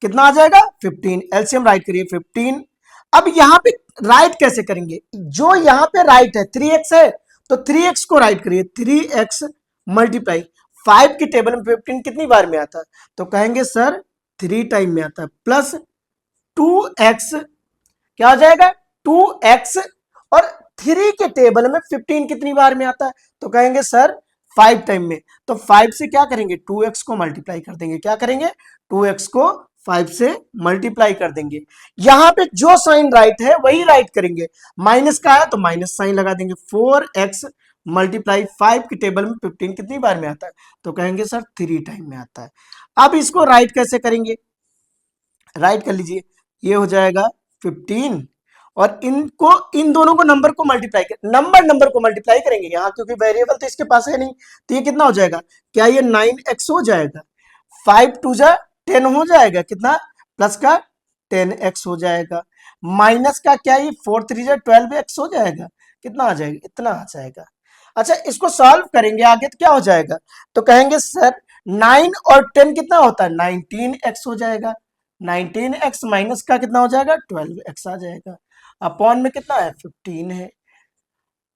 S1: कितना आ जाएगा, 15। एलसीएम राइट करिए 15। अब यहां पे राइट कैसे करेंगे, जो यहां पे राइट है 3x है तो 3x को राइट करिए, 3x मल्टीप्लाई 5 की टेबल में 15 कितनी बार में आता है, तो कहेंगे सर 3 टाइम में आता है, प्लस 2x क्या हो जाएगा, 2x, और 3 के टेबल में 15 कितनी बार में आता है, तो कहेंगे सर 5 टाइम में। तो 5 से क्या करेंगे, 2x को मल्टीप्लाई कर देंगे। क्या करेंगे, 2x को 5 से मल्टीप्लाई कर देंगे। यहां पे जो साइन राइट है वही राइट करेंगे, माइनस का है तो माइनस साइन लगा देंगे। 4x मल्टीप्लाई 5 की टेबल में 15 कितनी बार में आता है, तो कहेंगे सर 3 टाइम में आता है। अब इसको राइट कैसे करेंगे, राइट कर लीजिए, ये हो जाएगा 15, और इनको इन दोनों को नंबर को मल्टीप्लाई कर, नंबर को मल्टीप्लाई करेंगे यहाँ, क्योंकि वेरिएबल तो इसके पास है नहीं, तो ये कितना हो जाएगा, क्या ये 9x हो जाएगा, 5 2 जा 10 हो जाएगा, कितना प्लस का 10x हो जाएगा, माइनस का क्या ये 4 3 जा 12x हो जाएगा, कितना आ जाएगा, इतना आ जाएगा। अच्छा इसको सॉल्व करेंगे आगे तो क्या हो जाएगा, तो कहेंगे सर 9 और 10 कितना होता है, 19x हो जाएगा, 19x माइनस का कितना हो जाएगा, 12x आ जाएगा, अपॉन में कितना है, 15 है।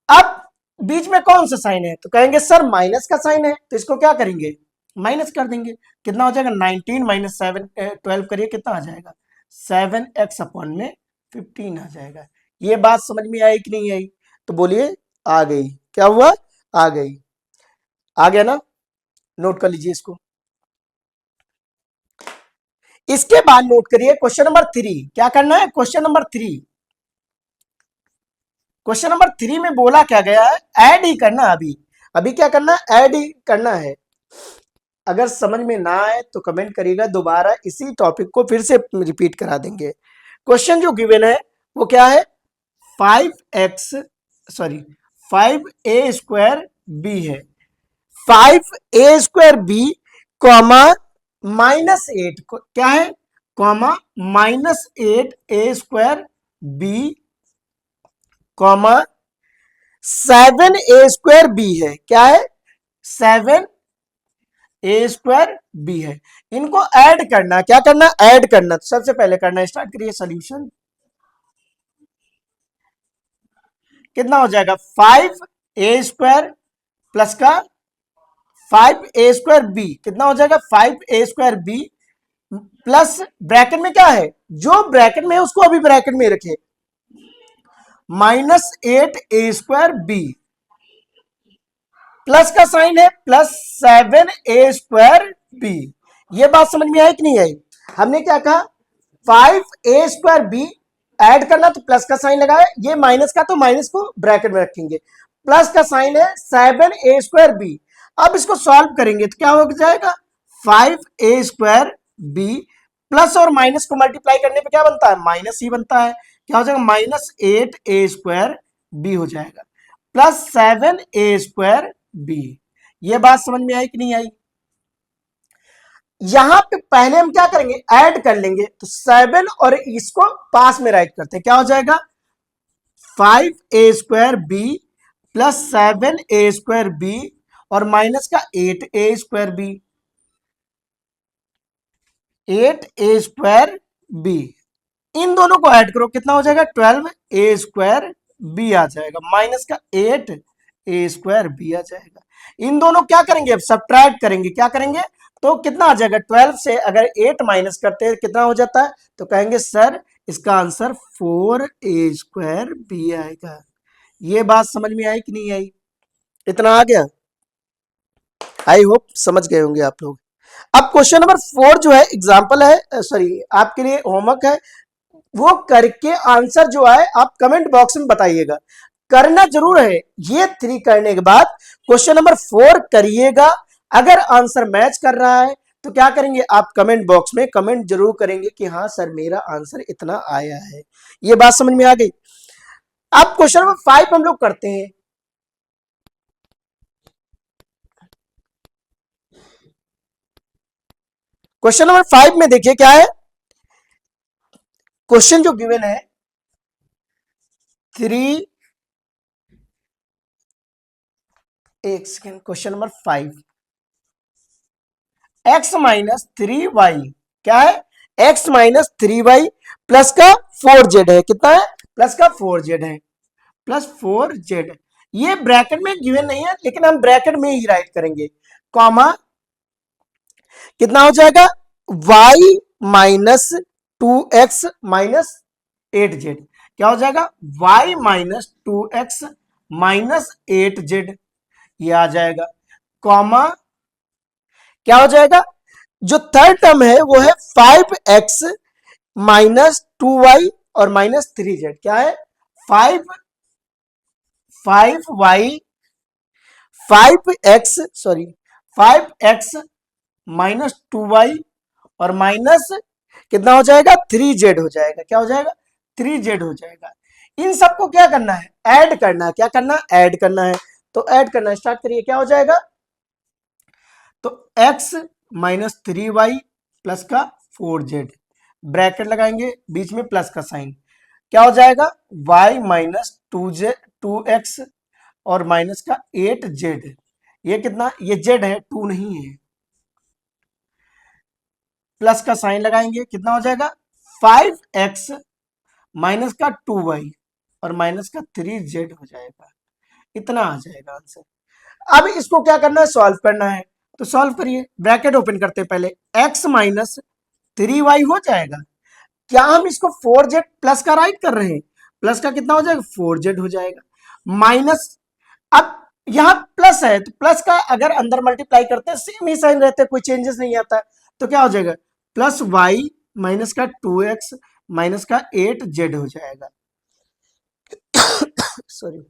S1: अब बीच में कौन सा साइन है, तो कहेंगे सर माइनस का साइन है, तो इसको क्या करेंगे, माइनस कर देंगे। कितना हो जाएगा, 19 माइनस 7 12 करिए, कितना आ जाएगा, 7x अपॉन में 15 आ जाएगा। ये बात समझ में आई कि नहीं आई, तो बोलिए आ गई। क्या हुआ, आ गई, आ गया ना, नोट कर लीजिए इसको। इसके बाद नोट करिए क्वेश्चन नंबर 3, क्या करना है, क्वेश्चन नंबर 3, क्वेश्चन नंबर 3 में बोला क्या गया है, ऐड ही करना, अभी अभी क्या करना है, ऐड ही करना है। अगर समझ में ना आए तो कमेंट करिएगा, दोबारा इसी टॉपिक को फिर से रिपीट करा देंगे। क्वेश्चन जो गिवन है वो क्या है, 5a स्क्वायर बी है, 5a स्क्वायर बी कॉमा -8 क्या है, comma -8a square B comma 7a square B है, क्या है, 7a स्क्वायर बी है। इनको ऐड करना, क्या करना, ऐड करना। तो सबसे पहले करना स्टार्ट करिए, सॉल्यूशन कितना हो जाएगा, 5a स्क्वायर प्लस का 5a स्क्वायर बी कितना हो जाएगा, 5a square b plus bracket में क्या है, जो ब्रैकेट में है उसको अभी ब्रैकेट में रखे, -8a स्क्वायर बी, प्लस का साइन है, प्लस 7a स्क्वायर बी। ये बात समझ में आई कि नहीं आई, हमने क्या कहा, 5a स्क्वायर बी ऐड करना तो प्लस का साइन लगाए, ये माइनस का तो माइनस को ब्रैकेट में रखेंगे, प्लस का साइन है 7a स्क्वायर बी। अब इसको सॉल्व करेंगे तो क्या हो जाएगा, 5a स्क्वायर बी प्लस और माइनस को मल्टीप्लाई करने पे क्या बनता है, माइनस ही बनता है। क्या हो जाएगा, -8a स्क्वायर बी हो जाएगा प्लस 7a स्क्वायर बी। ये बात समझ में आई कि नहीं आई। यहां पे पहले हम क्या करेंगे, ऐड कर लेंगे, तो 7 और इसको पास में राइट करते हैं, क्या हो जाएगा, 5a square b plus 7a square b और माइनस का 8a square b, 8a square b, इन दोनों को ऐड करो, कितना हो जाएगा, 12a स्क्वायर बी आ जाएगा, माइनस का 8a स्क्वायर बी आ जाएगा। इन दोनों क्या करेंगे, अब सब्ट्रैक्ट करेंगे, क्या करेंगे, तो कितना आ जाएगा, 12 से अगर 8 माइनस करते हैं कितना हो जाता है, तो कहेंगे सर इसका आंसर 4a स्क्वायर बी आएगा। ये बात समझ में आई कि नहीं आई, इतना आ गया, आई होप समझ गए होंगे आप लोग। अब क्वेश्चन नंबर 4 जो है एग्जाम्पल है, सॉरी आपके लिए होमवर्क है, वो करके आंसर जो है आप कमेंट बॉक्स में बताइएगा, करना जरूर है। ये 3 करने के बाद क्वेश्चन नंबर 4 करिएगा, अगर आंसर मैच कर रहा है तो क्या करेंगे आप कमेंट बॉक्स में कमेंट जरूर करेंगे कि हाँ सर मेरा आंसर इतना आया है। ये बात समझ में आ गई। अब क्वेश्चन नंबर 5 हम लोग करते हैं। क्वेश्चन नंबर 5 में देखिए क्या है। क्वेश्चन जो गिवन है 3, एक second, question number 5, x minus 3y, क्या है, x माइनस 3y प्लस का 4z है, कितना है, प्लस का 4z है, प्लस 4z। ये ब्रैकेट में गिवन नहीं है लेकिन हम ब्रैकेट में ही राइट करेंगे, कॉमा कितना हो जाएगा, y minus 2x minus 8z, क्या हो जाएगा, y minus 2x minus 8z, ये आ जाएगा, कॉमा क्या हो जाएगा, जो थर्ड टर्म है वो है 5x माइनस 2y और माइनस 3z, क्या है, 5y 5x sorry 5x minus 2y और माइनस कितना हो जाएगा, 3z हो जाएगा, क्या हो जाएगा, 3z हो जाएगा। इन सबको क्या करना है, ऐड करना है, क्या करना है, ऐड करना है। तो ऐड करना स्टार्ट करिए, क्या हो जाएगा, तो x माइनस 3y प्लस का 4z, ब्रैकेट लगाएंगे बीच में प्लस का साइन, क्या हो जाएगा, y माइनस 2x और माइनस का 8z, ये कितना, ये z है 2 नहीं है, प्लस का साइन लगाएंगे, कितना हो जाएगा, 5x माइनस का 2y और माइनस का 3z हो जाएगा, इतना आ जाएगा आंसर। अब इसको क्या करना है, सॉल्व करना है। तो सॉल्व करिए, ब्रैकेट ओपन करते हैं पहले, x माइनस 3y हो जाएगा, क्या हम इसको 4z प्लस का राइट कर रहे हैं, प्लस का कितना हो जाएगा, 4z हो जाएगा, माइनस, अब यहां प्लस है तो प्लस का अगर अंदर मल्टीप्लाई करते हैं सेम ही साइन रहते हैं, कोई चेंजेस नहीं आता है, तो क्या हो जाएगा, प्लस y माइनस का 2x माइनस का 8z हो जाएगा। सॉरी,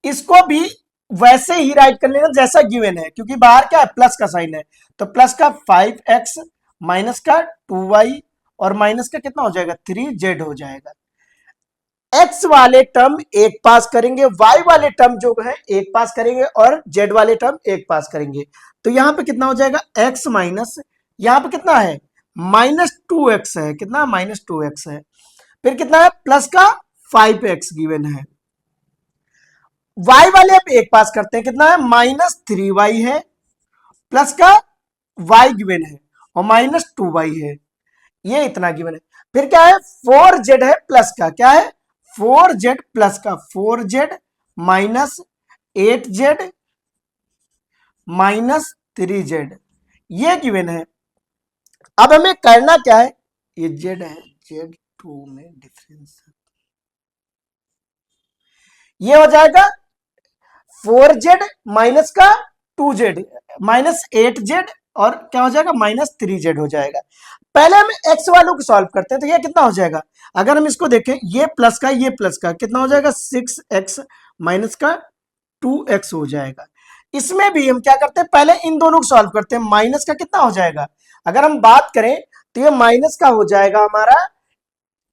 S1: इसको भी वैसे ही राइट कर लेना जैसा गिवन है, क्योंकि बाहर क्या है, प्लस का साइन है, तो प्लस का 5x माइनस का 2y और माइनस का कितना हो जाएगा, 3z हो जाएगा। x वाले टर्म एक पास करेंगे, y वाले टर्म जो है एक पास करेंगे और z वाले टर्म एक पास करेंगे, तो यहां पे कितना हो जाएगा, x माइनस, यहां पे कितना है, माइनस 2x है, कितना, माइनस 2x है, फिर कितना है, प्लस का 5x गिवन है, y वाले आप एक पास करते हैं, कितना है, माइनस 3y है, प्लस का y गिवन है और माइनस 2y है, ये इतना गिवन है, फिर क्या है, 4z है प्लस का, क्या है, 4z प्लस का 4z minus 8z minus 3z, ये गिवन है। अब हमें करना क्या है, ये z है, z2 में डिफरेंस, ये हो जाएगा 4z माइनस का 2z माइनस 8z और क्या हो जाएगा, माइनस 3z हो जाएगा। पहले हम x वालों को सॉल्व करते हैं, तो ये कितना हो जाएगा, अगर हम इसको देखें, ये प्लस का ये प्लस का कितना हो जाएगा, 6x माइनस का 2x हो जाएगा। इसमें भी हम क्या करते हैं, पहले इन दोनों को सॉल्व करते हैं, माइनस का कितना हो जाएगा, अगर हम बात करें तो ये माइनस का हो जाएगा हमारा,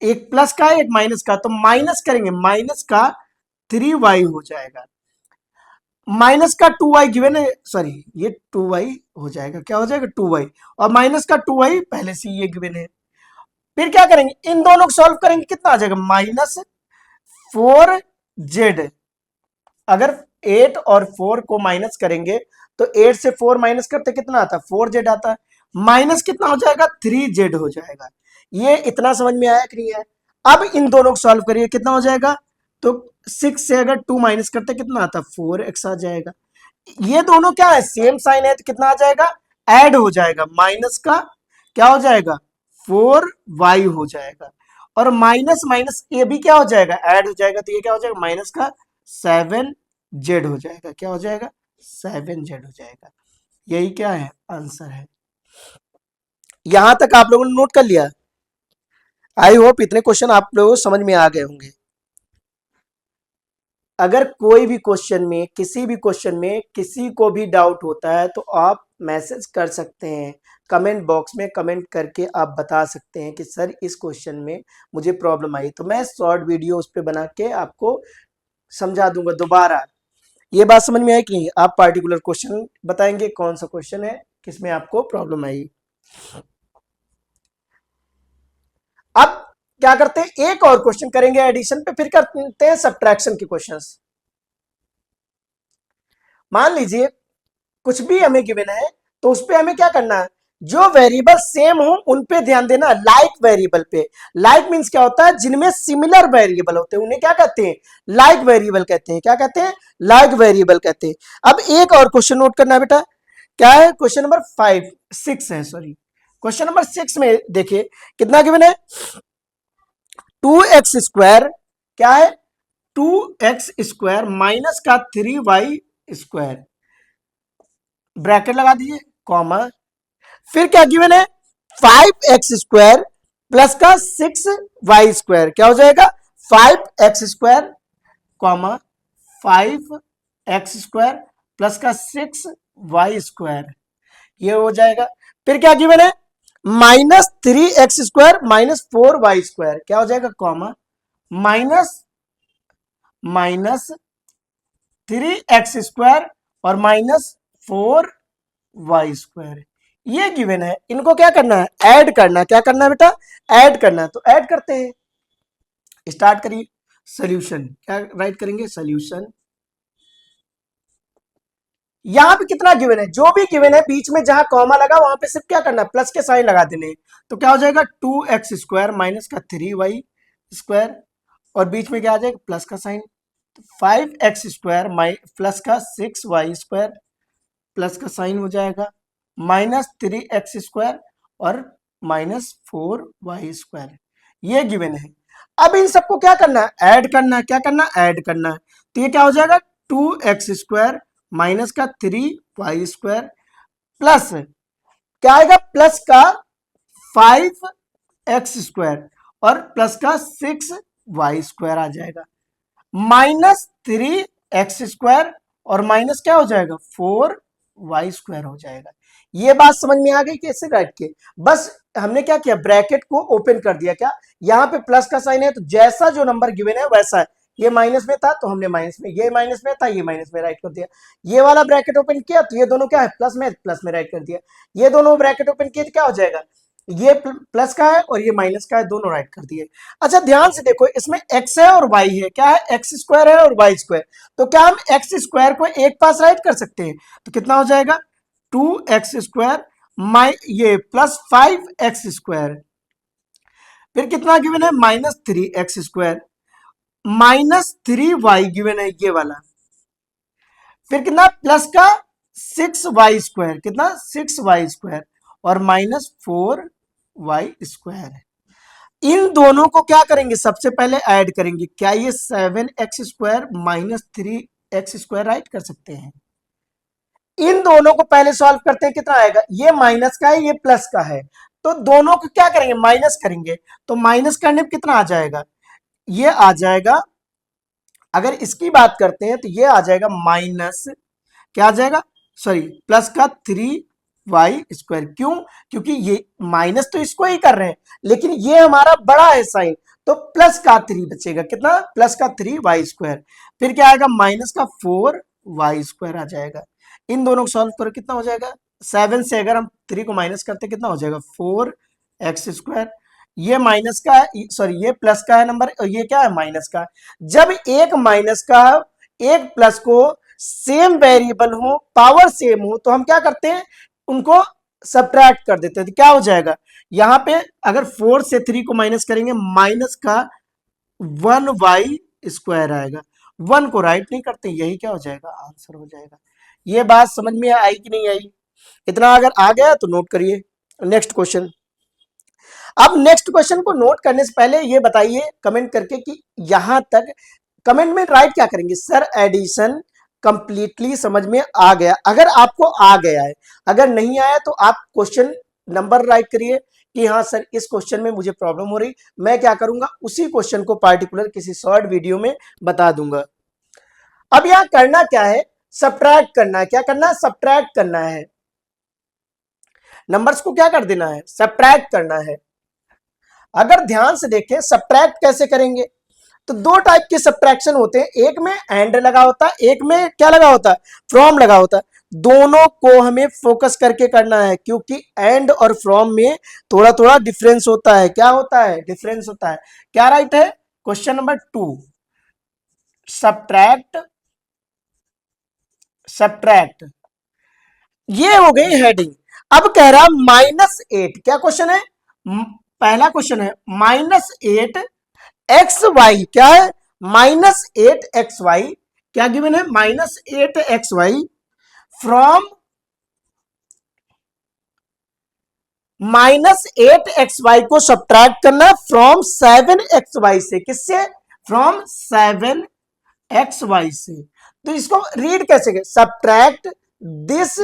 S1: एक प्लस का एक माइनस का, तो माइनस करेंगे, माइनस का 3y हो जाएगा, माइनस का 2y गिवन है, सॉरी ये 2y हो जाएगा, क्या हो जाएगा, 2y और माइनस का 2y पहले से ये गिवन है। फिर क्या करेंगे, इन दोनों को सॉल्व करेंगे, कितना आ जाएगा, माइनस 4z, अगर 8 और 4 को माइनस करेंगे तो 8 से 4 माइनस करते कितना आता है, 4z आता है, माइनस कितना हो जाएगा, 3z हो जाएगा। ये इतना समझ में आया कि नहीं है। अब इन दोनों को सॉल्व करिए, कितना हो जाएगा, तो 6 से अगर 2 माइनस करते कितना आता है, 4x आ जाएगा। ये दोनों क्या है, सेम साइन है, तो कितना आ जाएगा, ऐड हो जाएगा, माइनस का क्या हो जाएगा, 4y हो जाएगा, और माइनस माइनस ये भी क्या हो जाएगा, ऐड हो जाएगा, तो ये क्या हो जाएगा, माइनस का 7z हो जाएगा, क्या हो जाएगा, 7z हो जाएगा। यही क्या है, आंसर है। यहां तक आप लोगों ने नोट कर लिया, आई होप इतने क्वेश्चन आप लोगों को समझ में आ गए होंगे। अगर कोई भी क्वेश्चन में, किसी भी क्वेश्चन में किसी को भी डाउट होता है तो आप मैसेज कर सकते हैं, कमेंट बॉक्स में कमेंट करके आप बता सकते हैं कि सर इस क्वेश्चन में मुझे प्रॉब्लम आई, तो मैं शॉर्ट वीडियो उस पर बना के आपको समझा दूंगा दोबारा। ये बात समझ में आई कि नहीं? आप पार्टिकुलर क्वेश्चन बताएंगे कौन सा क्वेश्चन है किसमें आपको प्रॉब्लम आई। अब क्या करते हैं, एक और क्वेश्चन करेंगे एडिशन पे, फिर करते हैं सब्ट्रैक्शन के क्वेश्चंस। मान लीजिए कुछ भी हमें गिवन है तो उस पे हमें क्या करना है, जो वेरिएबल सेम हो उन पे ध्यान देना, लाइक वेरिएबल पे। लाइक मींस क्या होता है, जिनमें सिमिलर वेरिएबल होते हैं उन्हें क्या कहते हैं, लाइक वेरिएबल कहते हैं। क्या कहते हैं, लाइक वेरिएबल कहते हैं। अब एक और क्वेश्चन नोट करना है बेटा, क्या है, क्वेश्चन नंबर 6 है, सॉरी क्वेश्चन नंबर 6 में देखिए कितना गिवन है, 2x² क्या है, 2x² माइनस का 3y², ब्रैकेट लगा दीजिए, कॉमा, फिर क्या गिवन है, 5x² प्लस का 6y², क्या हो जाएगा, 5x² कॉमा 5x² प्लस का 6y², ये हो जाएगा। फिर क्या गिवन है, -3x² माइनस 4y², क्या हो जाएगा, कॉमा माइनस 3x² और -4y², ये गिवन है। इनको क्या करना है, ऐड करना है। क्या करना है बेटा, ऐड करना है। तो ऐड करते हैं, स्टार्ट करिए। सॉल्यूशन क्या राइट करेंगे, सॉल्यूशन। यहां पे कितना गिवन है, जो भी गिवन है बीच में जहां कॉमा लगा वहां पे सिर्फ क्या करना है, प्लस के साइन लगा देने। तो क्या हो जाएगा, 2x² माइनस का 3y² और बीच में क्या आ जाएगा, प्लस का साइन। 5x² प्लस का 6y² प्लस का साइन हो जाएगा, -3x² और -4y², ये गिवन है। अब इन सबको क्या करना है, ऐड करना है। क्या करना है, ऐड करना है। तो ये क्या हो जाएगा, 2x² माइनस का 3y² प्लस क्या आएगा, प्लस का 5x² और प्लस का 6y² आ जाएगा, -3x² और माइनस क्या हो जाएगा, 4y² हो जाएगा। ये बात समझ में आ गई कैसे राइट के। बस हमने क्या किया, ब्रैकेट को ओपन कर दिया। क्या, यहाँ पे प्लस का साइन है तो जैसा जो नंबर गिवन है वैसा है। ये माइनस में था तो हमने माइनस में, ये माइनस में था ये माइनस में राइट कर दिया। ये वाला ब्रैकेट ओपन किया तो ये दोनों क्या है, प्लस में राइट कर दिया। ये दोनों ब्रैकेट ओपन किए तो क्या हो जाएगा, ये प्लस का है और ये माइनस का है, दोनों राइट कर दिए। अच्छा ध्यान से देखो, इसमें x है और y है। क्या है, x² है और y²। तो क्या हम x² को एक पास राइट कर सकते हैं, तो कितना हो जाएगा, 2x² ये प्लस 5x², फिर कितना गिवन है, -3x² -3y गिवन है ये वाला, फिर कितना, प्लस का 6y², कितना 6y² और -4y²। इन दोनों को क्या करेंगे, सबसे पहले ऐड करेंगे। क्या ये 7x² -3x² राइट कर सकते हैं। इन दोनों को पहले सॉल्व करते हैं, कितना आएगा, ये माइनस का है ये प्लस का है, तो दोनों को क्या करेंगे, माइनस करेंगे। तो माइनस करने पे कितना आ जाएगा, ये आ जाएगा, अगर इसकी बात करते हैं तो ये आ जाएगा माइनस, क्या आ जाएगा, सॉरी प्लस का 3y²। क्यों, क्योंकि ये माइनस तो इसको ही कर रहे हैं लेकिन ये हमारा बड़ा है साइन, तो प्लस का 3 बचेगा, कितना, प्लस का 3y²। फिर क्या आएगा, माइनस का 4y² आ जाएगा। इन दोनों को सॉल्व करो, कितना हो जाएगा, 7 से अगर हम 3 को माइनस करते कितना हो जाएगा, 4x²। ये माइनस का है, सॉरी ये प्लस का है नंबर और ये क्या है, माइनस का। जब एक माइनस का एक प्लस को सेम वेरिएबल हो, पावर सेम हो, तो हम क्या करते हैं, उनको सब्ट्रैक्ट कर देते हैं। तो क्या हो जाएगा, यहां पे अगर 4 से 3 को माइनस करेंगे, माइनस का 1y² आएगा। 1 को राइट नहीं करते, यही क्या हो जाएगा, आंसर हो जाएगा। ये बात समझ में आई कि नहीं आई, इतना अगर आ गया तो नोट करिए। Next question. अब नेक्स्ट क्वेश्चन को नोट करने से पहले ये बताइए कमेंट करके कि यहां तक कमेंट में राइट क्या करेंगे, सर एडिशन कंप्लीटली समझ में आ गया। अगर आपको आ गया है, अगर नहीं आया तो आप क्वेश्चन नंबर राइट करिए कि हाँ सर इस क्वेश्चन में मुझे प्रॉब्लम हो रही, मैं क्या करूंगा, उसी क्वेश्चन को पार्टिकुलर किसी शॉर्ट वीडियो में बता दूंगा। अब यहां करना क्या है, सब्ट्रैक्ट करना है। क्या करना है, सब्ट्रैक्ट करना है, नंबर्स को क्या कर देना है, सब्ट्रैक्ट करना है। अगर ध्यान से देखें सब्ट्रैक्ट कैसे करेंगे, तो दो टाइप के सब्ट्रैक्शन होते हैं, एक में एंड लगा होता है, एक में क्या लगा होता है, फ्रॉम लगा होता है। दोनों को हमें फोकस करके करना है, क्योंकि एंड और फ्रॉम में थोड़ा थोड़ा डिफरेंस होता है। क्या होता है, डिफरेंस होता है। क्या राइट है, क्वेश्चन नंबर 2, सब्ट्रैक्ट, सब्ट्रैक्ट। ये हो गई हेडिंग। अब कह रहा -8, क्या क्वेश्चन है, पहला क्वेश्चन है -8 XY, क्या है, -8 XY, क्या गिवन है, -8 XY फ्रॉम -8 XY को सब्ट्रैक्ट करना फ्रॉम 7 XY से, किससे, फ्रॉम 7 XY से। तो इसको रीड कैसे करें, सब्ट्रैक्ट दिस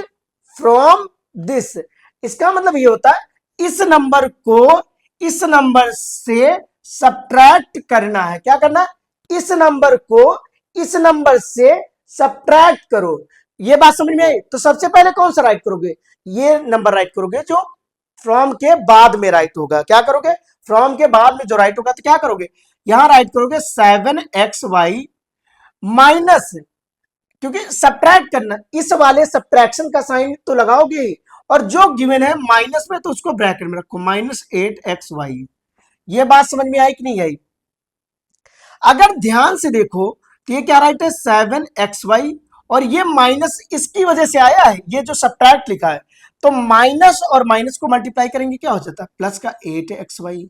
S1: फ्रॉम दिस। इसका मतलब ये होता है इस नंबर को इस नंबर से सब्ट्रैक्ट करना है। क्या करना है, इस नंबर को इस नंबर से सब्ट्रैक्ट करो। ये बात समझ में आई। तो सबसे पहले कौन सा राइट करोगे, ये नंबर राइट करोगे जो फ्रॉम के बाद में राइट होगा। क्या करोगे, फ्रॉम के बाद में जो राइट होगा, तो क्या करोगे, यहां राइट करोगे 7 XY माइनस, क्योंकि सब्ट्रैक्ट करना, इस वाले सब्ट्रैक्शन का साइन तो लगाओगे, और जो गिवन है माइनस में तो उसको ब्रैकेट में रखो, -8 XY। ये बात समझ में आई कि नहीं आई। अगर ध्यान से देखो तो ये क्या राइट है, 7 XY, और ये माइनस इसकी वजह से आया है, ये जो सब्ट्रैक्ट लिखा है। तो माइनस और माइनस को मल्टीप्लाई करेंगे क्या हो जाता है, प्लस का 8 XY।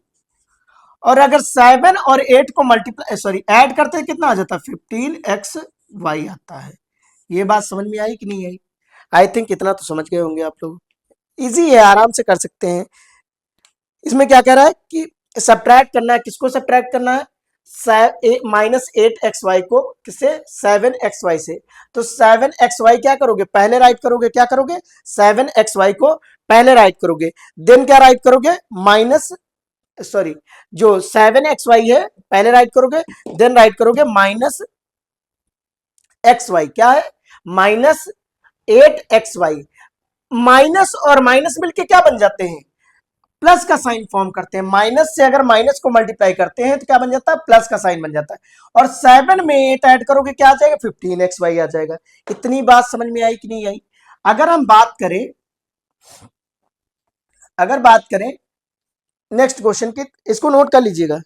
S1: और अगर 7 और 8 को मल्टीप्लाई सॉरी ऐड करते हैं कितना आ जाता है, 15 XY आता है। ये बात समझ में आई कि नहीं आई। आई थिंक इतना तो समझ गए होंगे आप लोग, इजी है, आराम से कर सकते हैं। इसमें क्या कह रहा है कि सब्ट्रैक्ट करना है, किसको सब्ट्रैक्ट करना है, -8 XY को, किससे, 7 XY से। तो 7 XY क्या करोगे, पहले राइट करोगे, क्या करोगे, 7 XY को पहले राइट करोगे, देन क्या राइट करोगे, माइनस सॉरी जो 7 XY है पहले राइट करोगे, देन राइट करोगे -XY, क्या है, -8 XY। माइनस और माइनस मिलके क्या बन जाते हैं, प्लस का साइन फॉर्म करते हैं। माइनस से अगर माइनस को मल्टीप्लाई करते हैं तो क्या बन जाता है, प्लस का साइन बन जाता है। और 7 में 8 ऐड करोगे क्या आ जाएगा, 15 XY आ जाएगा। इतनी बात समझ में आई कि नहीं आई। अगर हम बात करें, अगर बात करें नेक्स्ट क्वेश्चन की, इसको नोट कर लीजिएगा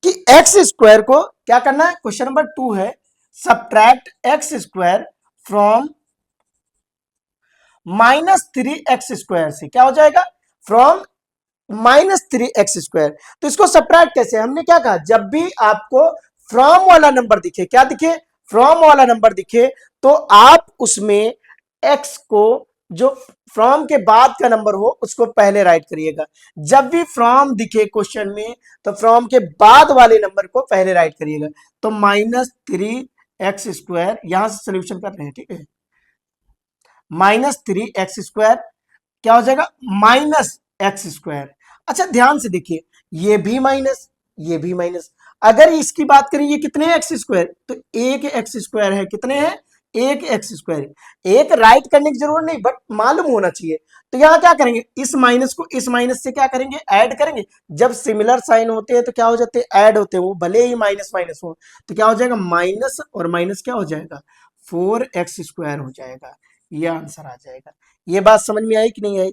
S1: कि x² को क्या करना है, क्वेश्चन नंबर 2 है, सब्ट्रैक्ट x² फ्रॉम -3x² से। क्या हो जाएगा, फ्रॉम -3x²। तो इसको सब्ट्रैक्ट कैसे, हमने क्या कहा, जब भी आपको फ्रॉम वाला नंबर दिखे, क्या दिखे, फ्रॉम वाला नंबर दिखे, तो आप उसमें x को, जो फ्रॉम के बाद का नंबर हो उसको पहले राइट करिएगा। जब भी फ्रॉम दिखे क्वेश्चन में, तो फ्रॉम के बाद वाले नंबर को पहले राइट करिएगा। तो -3x², यहां से सोल्यूशन कर रहे हैं, ठीक है, -3x², क्या हो जाएगा, -x²। अच्छा ध्यान से देखिए, ये भी माइनस, ये भी माइनस। अगर इसकी बात करें, ये कितने हैं, x², तो एक x² है, कितने हैं, एक x²। एक राइट करने की जरूरत नहीं, बट मालूम होना चाहिए। तो यहां क्या करेंगे, इस माइनस को इस माइनस से क्या करेंगे, ऐड करेंगे। जब सिमिलर साइन होते हैं तो क्या हो जाते हैं, ऐड होते हैं, वो भले ही माइनस माइनस हो। तो क्या हो जाएगा, माइनस और माइनस क्या हो जाएगा, 4x² हो जाएगा। ये आंसर आ जाएगा। ये बात समझ में आई कि नहीं आई।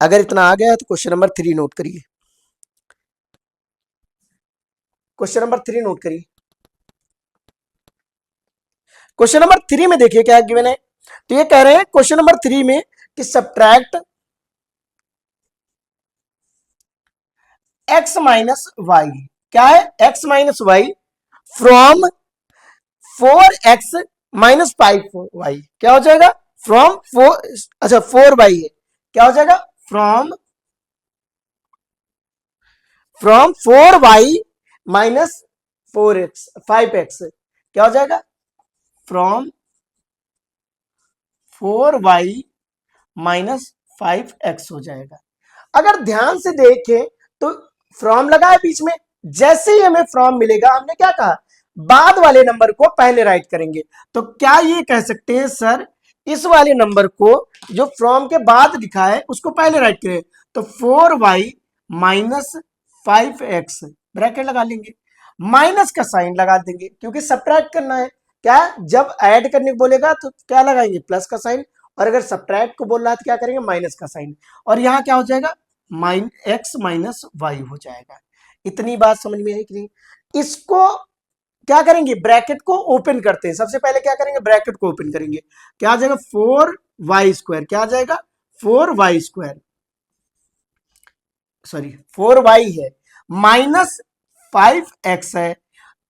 S1: अगर इतना आ गया तो क्वेश्चन नंबर 3 नोट करिए, क्वेश्चन नंबर 3 नोट करिए। क्वेश्चन नंबर 3 में देखिए क्या गिवन है। तो ये कह रहे हैं क्वेश्चन नंबर 3 में कि सब्ट्रैक्ट x - y, क्या है, x - y from 4x - 5y। क्या हो जाएगा, फ्रॉम 4, अच्छा 4y है, क्या हो जाएगा, फ्रॉम 4y - 4x 5x, क्या हो जाएगा, फ्रॉम 4y - 5x हो जाएगा। अगर ध्यान से देखें तो फ्रॉम लगा है बीच में, जैसे ही हमें फ्रॉम मिलेगा, हमने क्या कहा, बाद वाले नंबर को पहले राइट करेंगे। तो क्या ये कह सकते हैं सर इस वाले नंबर को जो फ्रॉम के बाद लिखा है उसको पहले राइट करें, तो 4y माइनस 5x ब्रैकेट लगा लेंगे, माइनस का साइन लगा देंगे क्योंकि सब्ट्रैक्ट करना है। क्या जब ऐड करने को बोलेगा तो क्या लगाएंगे, प्लस का साइन, और अगर सब्ट्रैक्ट को बोल रहा है तो क्या करेंगे, माइनस का साइन। और यहाँ क्या हो जाएगा, x माइनस वाई हो जाएगा। इतनी बात समझ में आई कि नहीं? इसको क्या करेंगे, ब्रैकेट को ओपन करते हैं। सबसे पहले क्या करेंगे, ब्रैकेट को ओपन करेंगे, क्या आ जाएगा 4y स्क्वायर, क्या आ जाएगा 4y स्क्वायर, सॉरी 4y है, माइनस 5x है।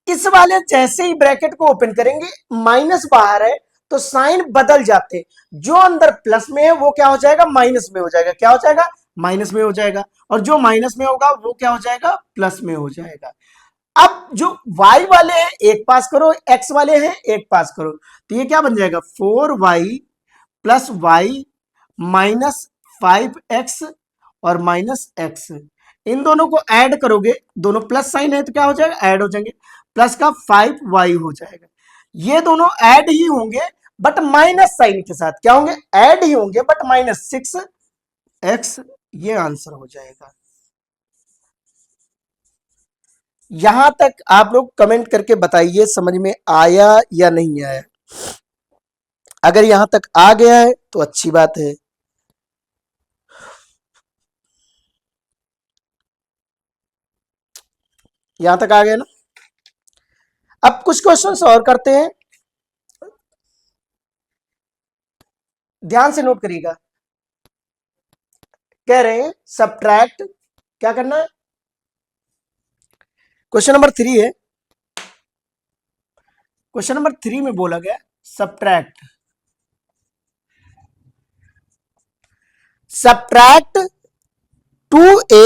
S1: इस वाले जैसे ही ब्रैकेट को ओपन करेंगे माइनस बाहर है तो साइन बदल जाते, जो अंदर प्लस में है वो क्या हो जाएगा, माइनस में हो जाएगा, क्या हो जाएगा, माइनस में हो जाएगा, और जो माइनस में होगा वो क्या हो जाएगा, प्लस में हो जाएगा। अब जो y वाले हैं एक पास करो, x वाले हैं एक पास करो, तो ये क्या बन जाएगा 4y plus Y minus 5x और माइनस x, इन दोनों को ऐड करोगे, दोनों प्लस साइन है तो क्या हो जाएगा, ऐड हो जाएंगे, प्लस का 5y हो जाएगा। ये दोनों ऐड ही होंगे बट माइनस साइन के साथ, क्या होंगे, ऐड ही होंगे बट माइनस 6x, ये आंसर हो जाएगा। यहां तक आप लोग कमेंट करके बताइए समझ में आया या नहीं आया। अगर यहां तक आ गया है तो अच्छी बात है। यहां तक आ गया ना? अब कुछ क्वेश्चंस और करते हैं, ध्यान से नोट करिएगा। कह रहे हैं सब्ट्रैक्ट, क्या करना है, क्वेश्चन नंबर 3 है, क्वेश्चन नंबर 3 में बोला गया सब्ट्रैक्ट, सब्ट्रैक्ट 2a,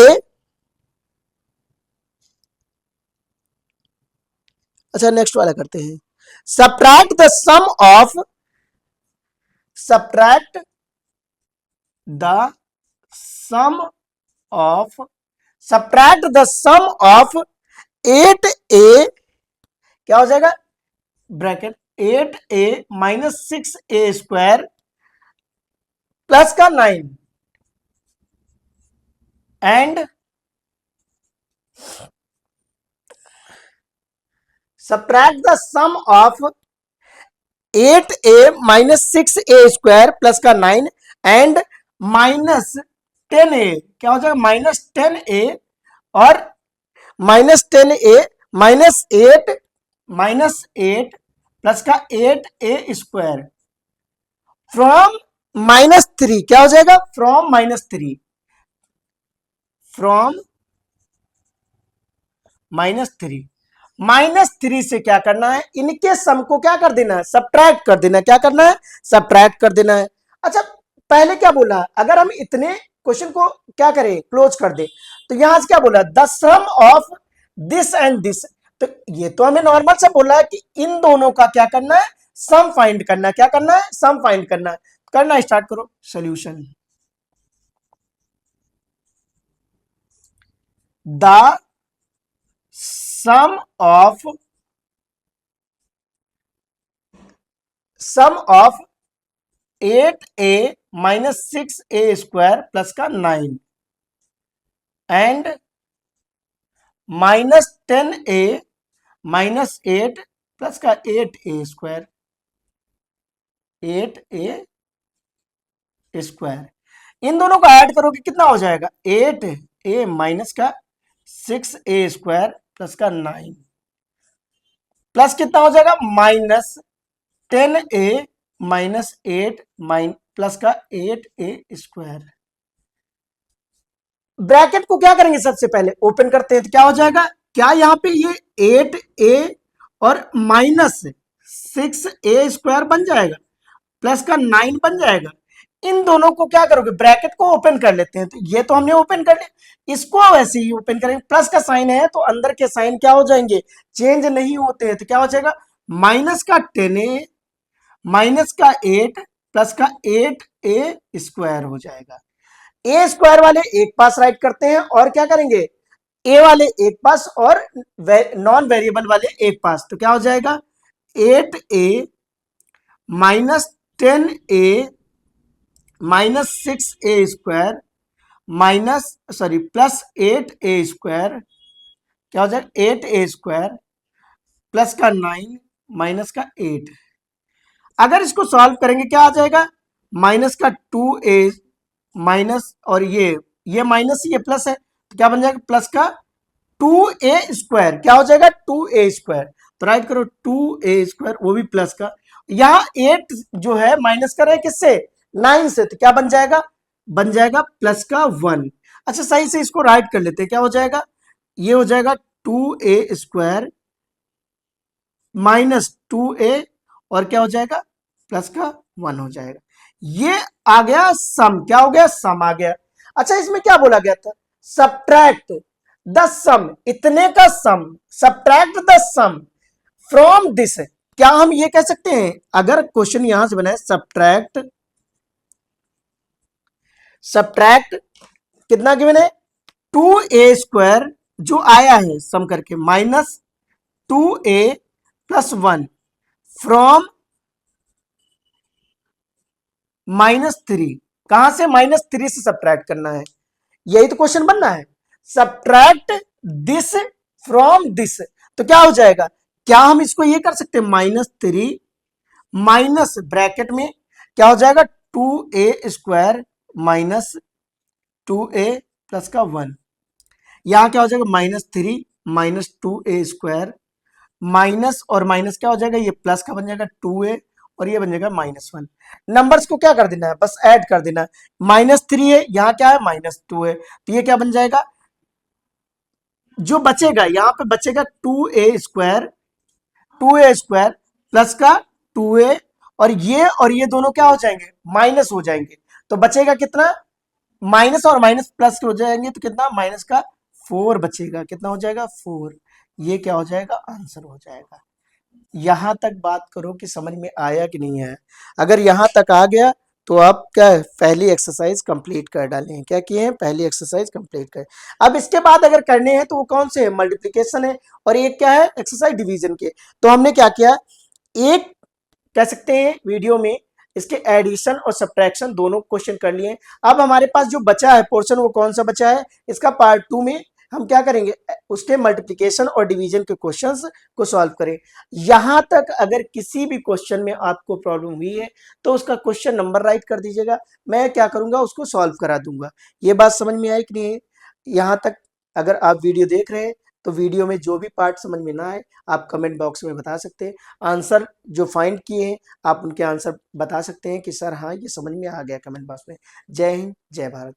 S1: अच्छा नेक्स्ट वाला करते हैं, subtract the sum of, subtract the sum of, subtract the sum of 8a, क्या हो जाएगा, bracket 8a minus 6a square plus का 9 and subtract the sum of 8a minus 6a square plus का 9 and minus 10a, क्या हो जाएगा, minus 10a और minus 10a minus 8 plus का 8a स्क्वायर फ्रॉम माइनस 3, क्या हो जाएगा, फ्रॉम माइनस 3, फ्रॉम -3, -3 से क्या करना है, इनके सम को क्या कर देना है, सब्ट्रैक्ट कर देना है, क्या करना है, सब्ट्रैक्ट कर देना है। अच्छा पहले क्या बोला, अगर हम इतने क्वेश्चन को क्या करें, क्लोज कर दे, तो यहां से क्या बोला, the sum of this and this, तो ये तो हमें नॉर्मल से बोला है कि इन दोनों का क्या करना है, सम फाइंड करना है, क्या करना है, सम फाइंड करना है। करना स्टार्ट करो, solution, the sum of 8a minus 6a square plus का 9 and minus 10a minus 8 plus का 8a स्क्वायर, 8a स्क्वायर, इन दोनों को ऐड करोगे कितना हो जाएगा, 8a माइनस का 6a स्क्वायर प्लस का 9 प्लस कितना हो जाएगा, माइनस 10a माइनस 8 प्लस का 8a स्क्वायर। ब्रैकेट को क्या करेंगे, सबसे पहले ओपन करते हैं तो क्या हो जाएगा, क्या यहां पे ये 8a और माइनस 6a स्क्वायर बन जाएगा प्लस का 9 बन जाएगा। इन दोनों को क्या करोगे, ब्रैकेट को ओपन कर लेते हैं, तो ये तो हमने ओपन कर लिया, इसको वैसे ही ओपन करेंगे, प्लस का साइन है तो अंदर के साइन क्या हो जाएंगे, चेंज नहीं होते हैं, तो क्या हो जाएगा, माइनस का 10a माइनस का 8 प्लस का 8a स्क्वायर हो जाएगा। ए स्क्वायर वाले एक पास राइट करते हैं और क्या करेंगे, ए वाले एक पास और नॉन वेरिएबल वाले एक पास, तो क्या हो जाएगा 8a minus 10a minus 6a² minus sorry plus 8a² क्या हो जाएगा 8a² प्लस का 9 माइनस का 8। अगर इसको सॉल्व करेंगे क्या आ जाएगा माइनस का 2a माइनस और ये माइनस ये प्लस है तो क्या बन जाएगा प्लस का 2a² क्या हो जाएगा 2a²। तो राइट करो 2a² वो भी प्लस का, यहाँ 8 जो है माइनस कर रहे हैं किससे 9 से, तो क्या बन जाएगा प्लस का 1। अच्छा सही से इसको राइट कर लेते हैं, क्या हो जाएगा ये हो जाएगा 2a² माइनस 2a और क्या हो जाएगा प्लस का 1 हो जाएगा। ये आ गया सम, क्या हो गया सम आ गया। अच्छा इसमें क्या बोला गया था सब्ट्रैक्ट द सम, इतने का sum, subtract the sum from this. क्या हम ये कह सकते हैं अगर क्वेश्चन यहां से बना है सब्ट्रैक्ट कितना गिवन है 2a² जो आया है सम करके माइनस 2a प्लस 1 फ्रॉम -3, कहां से -3 से सब्ट्रैक्ट करना है, यही तो क्वेश्चन बनना है। सब्ट्रैक्ट दिस फ्रॉम दिस, तो क्या हो जाएगा क्या हम इसको ये कर सकते हैं -3 माइनस ब्रैकेट में क्या हो जाएगा 2a² माइनस 2a प्लस का 1, यहां क्या हो जाएगा -3 माइनस 2a² माइनस और माइनस क्या हो जाएगा ये प्लस का बन जाएगा 2a और ये बन जाएगा -1। नंबर्स को क्या कर देना है बस ऐड कर देना है, -3 है यहाँ क्या है -2 है, तो ये क्या बन जाएगा जो बचेगा यहाँ पे बचेगा 2a² प्लस का 2a और ये दोनों क्या हो जाएंगे माइनस हो जाएंगे, तो बचेगा कितना माइनस और माइनस प्लस हो जाएंगे तो कितना माइनस का 4 बचेगा, कितना हो जाएगा 4। ये क्या हो जाएगा आंसर हो जाएगा। यहां तक बात करो कि समझ में आया कि नहीं आया। अगर यहां तक आ गया तो आप क्या है पहली एक्सरसाइज कंप्लीट कर डाले हैं, क्या किए हैं पहली एक्सरसाइज कंप्लीट कर। अब इसके बाद अगर करने हैं तो वो कौन से है मल्टीप्लिकेशन है और एक क्या है एक्सरसाइज डिवीजन के। तो हमने क्या किया एक कह सकते हैं वीडियो में इसके एडिशन और सब्ट्रैक्शन दोनों क्वेश्चन कर लिए। अब हमारे पास जो बचा है पोर्शन वो कौन सा बचा है, इसका पार्ट 2 में हम क्या करेंगे उसके मल्टीप्लिकेशन और डिवीजन के क्वेश्चंस को सॉल्व करें। यहां तक अगर किसी भी क्वेश्चन में आपको प्रॉब्लम हुई है तो उसका क्वेश्चन नंबर राइट कर दीजिएगा, मैं क्या करूंगा उसको सॉल्व करा दूंगा। ये बात समझ में आई कि नहीं। यहां तक अगर आप वीडियो देख रहे हैं तो वीडियो में जो भी पार्ट समझ में ना आए आप कमेंट बॉक्स में बता सकते हैं, आंसर जो फाइंड किए हैं आप उनके आंसर बता सकते हैं कि सर हाँ ये समझ में आ गया कमेंट बॉक्स में। जय हिंद जय भारत।